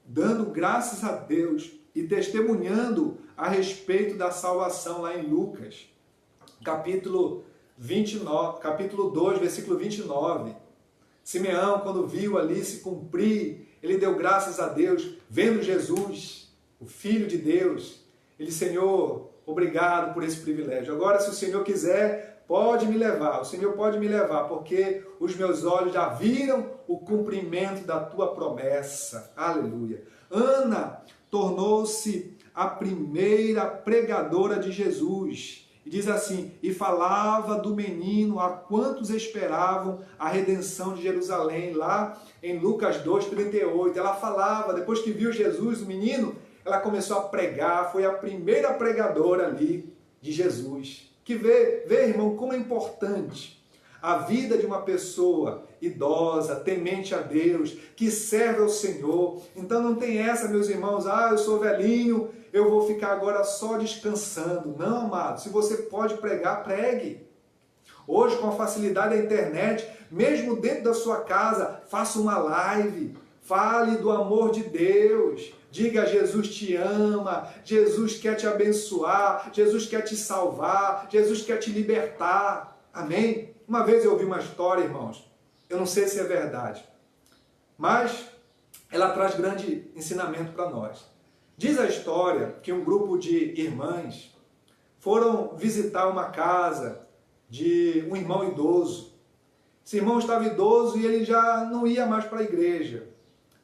dando graças a Deus e testemunhando a respeito da salvação lá em Lucas, capítulo 2, versículo 29. Simeão, quando viu ali se cumprir, ele deu graças a Deus, vendo Jesus, o Filho de Deus. Ele, Senhor, obrigado por esse privilégio. Agora, se o Senhor quiser, pode me levar. O Senhor pode me levar, porque os meus olhos já viram o cumprimento da tua promessa. Aleluia. Ana tornou-se a primeira pregadora de Jesus. E diz assim, e falava do menino a quantos esperavam a redenção de Jerusalém, lá em Lucas 2:38. Ela falava, depois que viu Jesus, o menino, ela começou a pregar, foi a primeira pregadora ali de Jesus. Que vê, irmão, como é importante a vida de uma pessoa idosa, temente a Deus, que serve ao Senhor. Então não tem essa, meus irmãos, eu sou velhinho, eu vou ficar agora só descansando. Não, amado, se você pode pregar, pregue. Hoje, com a facilidade da internet, mesmo dentro da sua casa, faça uma live, fale do amor de Deus, diga Jesus te ama, Jesus quer te abençoar, Jesus quer te salvar, Jesus quer te libertar. Amém? Uma vez eu ouvi uma história, irmãos, eu não sei se é verdade, mas ela traz grande ensinamento para nós. Diz a história que um grupo de irmãs foram visitar uma casa de um irmão idoso. Esse irmão estava idoso e ele já não ia mais para a igreja.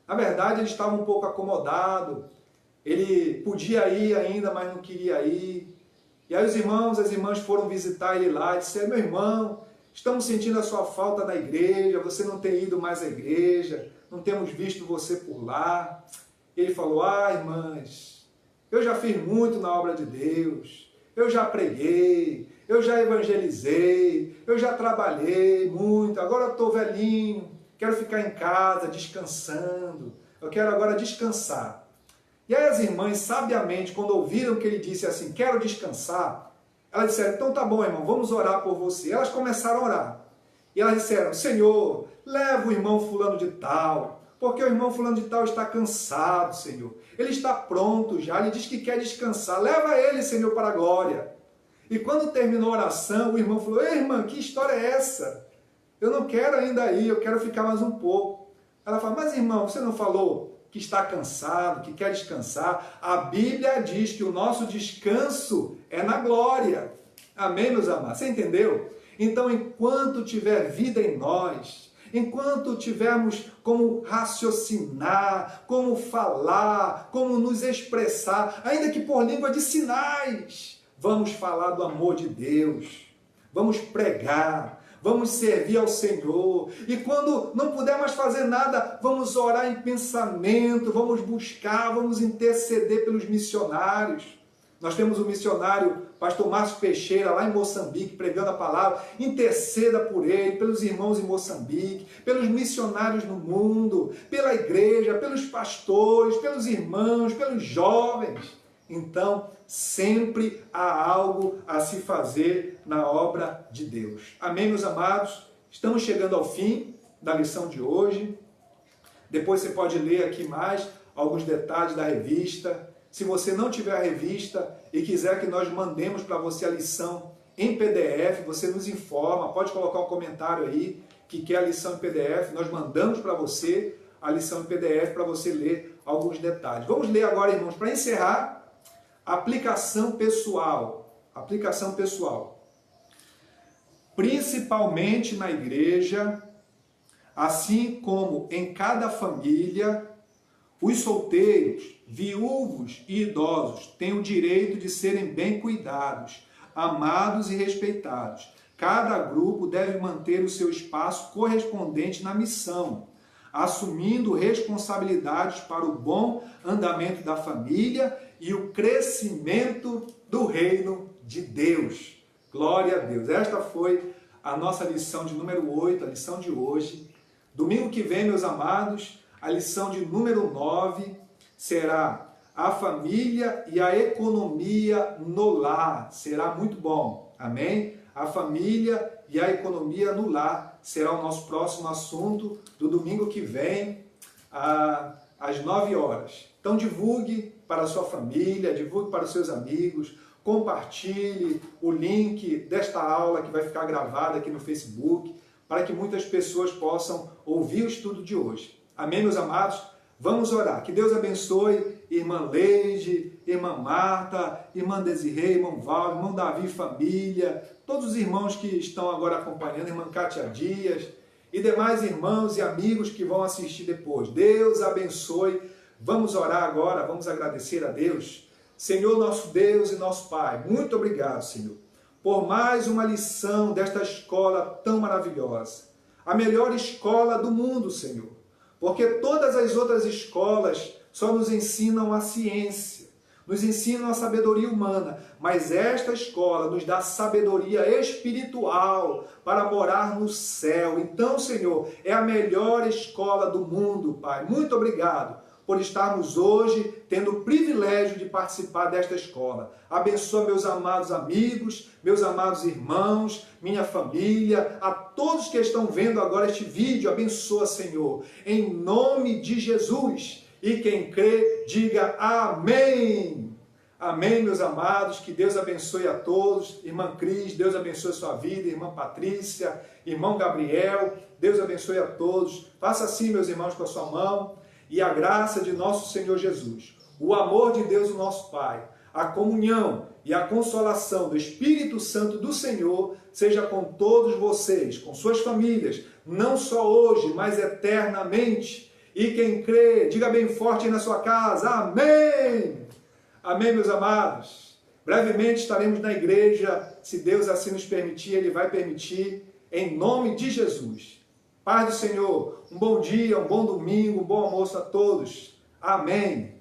Na verdade, ele estava um pouco acomodado, ele podia ir ainda, mas não queria ir. E aí os irmãos, as irmãs foram visitar ele lá e disseram, meu irmão, estamos sentindo a sua falta na igreja, você não tem ido mais à igreja, não temos visto você por lá. Ele falou, irmãs, eu já fiz muito na obra de Deus, eu já preguei, eu já evangelizei, eu já trabalhei muito, agora eu estou velhinho, quero ficar em casa descansando, eu quero agora descansar. E aí as irmãs, sabiamente, quando ouviram que ele disse assim, quero descansar, elas disseram, então tá bom, irmão, vamos orar por você. Elas começaram a orar. E elas disseram, Senhor, leva o irmão fulano de tal, porque o irmão fulano de tal está cansado, Senhor. Ele está pronto já, ele diz que quer descansar. Leva ele, Senhor, para a glória. E quando terminou a oração, o irmão falou, ei, irmã, que história é essa? Eu não quero ainda ir, eu quero ficar mais um pouco. Ela fala, mas irmão, você não falou que está cansado, que quer descansar? A Bíblia diz que o nosso descanso é na glória. Amém, meus amados? Você entendeu? Então, enquanto tiver vida em nós, enquanto tivermos como raciocinar, como falar, como nos expressar, ainda que por língua de sinais, vamos falar do amor de Deus, vamos pregar, vamos servir ao Senhor. E quando não puder mais fazer nada, vamos orar em pensamento, vamos buscar, vamos interceder pelos missionários. Nós temos o missionário pastor Márcio Peixeira, lá em Moçambique, pregando a palavra. Interceda por ele, pelos irmãos em Moçambique, pelos missionários no mundo, pela igreja, pelos pastores, pelos irmãos, pelos jovens. Então, sempre há algo a se fazer na obra de Deus. Amém, meus amados? Estamos chegando ao fim da lição de hoje. Depois você pode ler aqui mais alguns detalhes da revista. Se você não tiver a revista e quiser que nós mandemos para você a lição em PDF, você nos informa, pode colocar um comentário aí que quer a lição em PDF, nós mandamos para você a lição em PDF para você ler alguns detalhes. Vamos ler agora, irmãos, para encerrar, aplicação pessoal. Aplicação pessoal. principalmente na igreja, assim como em cada família, os solteiros, viúvos e idosos têm o direito de serem bem cuidados, amados e respeitados. Cada grupo deve manter o seu espaço correspondente na missão, assumindo responsabilidades para o bom andamento da família e o crescimento do reino de Deus. Glória a Deus. Esta foi a nossa lição de número 8, a lição de hoje. Domingo que vem, meus amados, a lição de número 9 será a família e a economia no lar. Será muito bom. Amém? A família e a economia no lar será o nosso próximo assunto do domingo que vem, às 9 horas. Então divulgue para a sua família, divulgue para os seus amigos, compartilhe o link desta aula que vai ficar gravada aqui no Facebook, para que muitas pessoas possam ouvir o estudo de hoje. Amém, meus amados? Vamos orar. Que Deus abençoe irmã Leide, irmã Marta, irmã Desirê, irmão Val, irmão Davi, família, todos os irmãos que estão agora acompanhando, irmã Cátia Dias e demais irmãos e amigos que vão assistir depois. Deus abençoe. Vamos orar agora, vamos agradecer a Deus. Senhor, nosso Deus e nosso Pai, muito obrigado, Senhor, por mais uma lição desta escola tão maravilhosa. A melhor escola do mundo, Senhor. Porque todas as outras escolas só nos ensinam a ciência, nos ensinam a sabedoria humana, mas esta escola nos dá sabedoria espiritual para morar no céu. Então, Senhor, é a melhor escola do mundo, Pai. Muito obrigado por estarmos hoje tendo o privilégio de participar desta escola. Abençoa meus amados amigos, meus amados irmãos, minha família, a todos que estão vendo agora este vídeo, abençoa, Senhor, em nome de Jesus. E quem crê, diga amém. Amém, meus amados, que Deus abençoe a todos. Irmã Cris, Deus abençoe a sua vida. Irmã Patrícia, irmão Gabriel, Deus abençoe a todos. Faça assim, meus irmãos, com a sua mão. E a graça de nosso Senhor Jesus, o amor de Deus, o nosso Pai, a comunhão e a consolação do Espírito Santo do Senhor seja com todos vocês, com suas famílias, não só hoje, mas eternamente. E quem crê, diga bem forte aí na sua casa, amém! Amém, meus amados? Brevemente estaremos na igreja, se Deus assim nos permitir, Ele vai permitir, em nome de Jesus. Paz do Senhor, um bom dia, um bom domingo, um bom almoço a todos. Amém.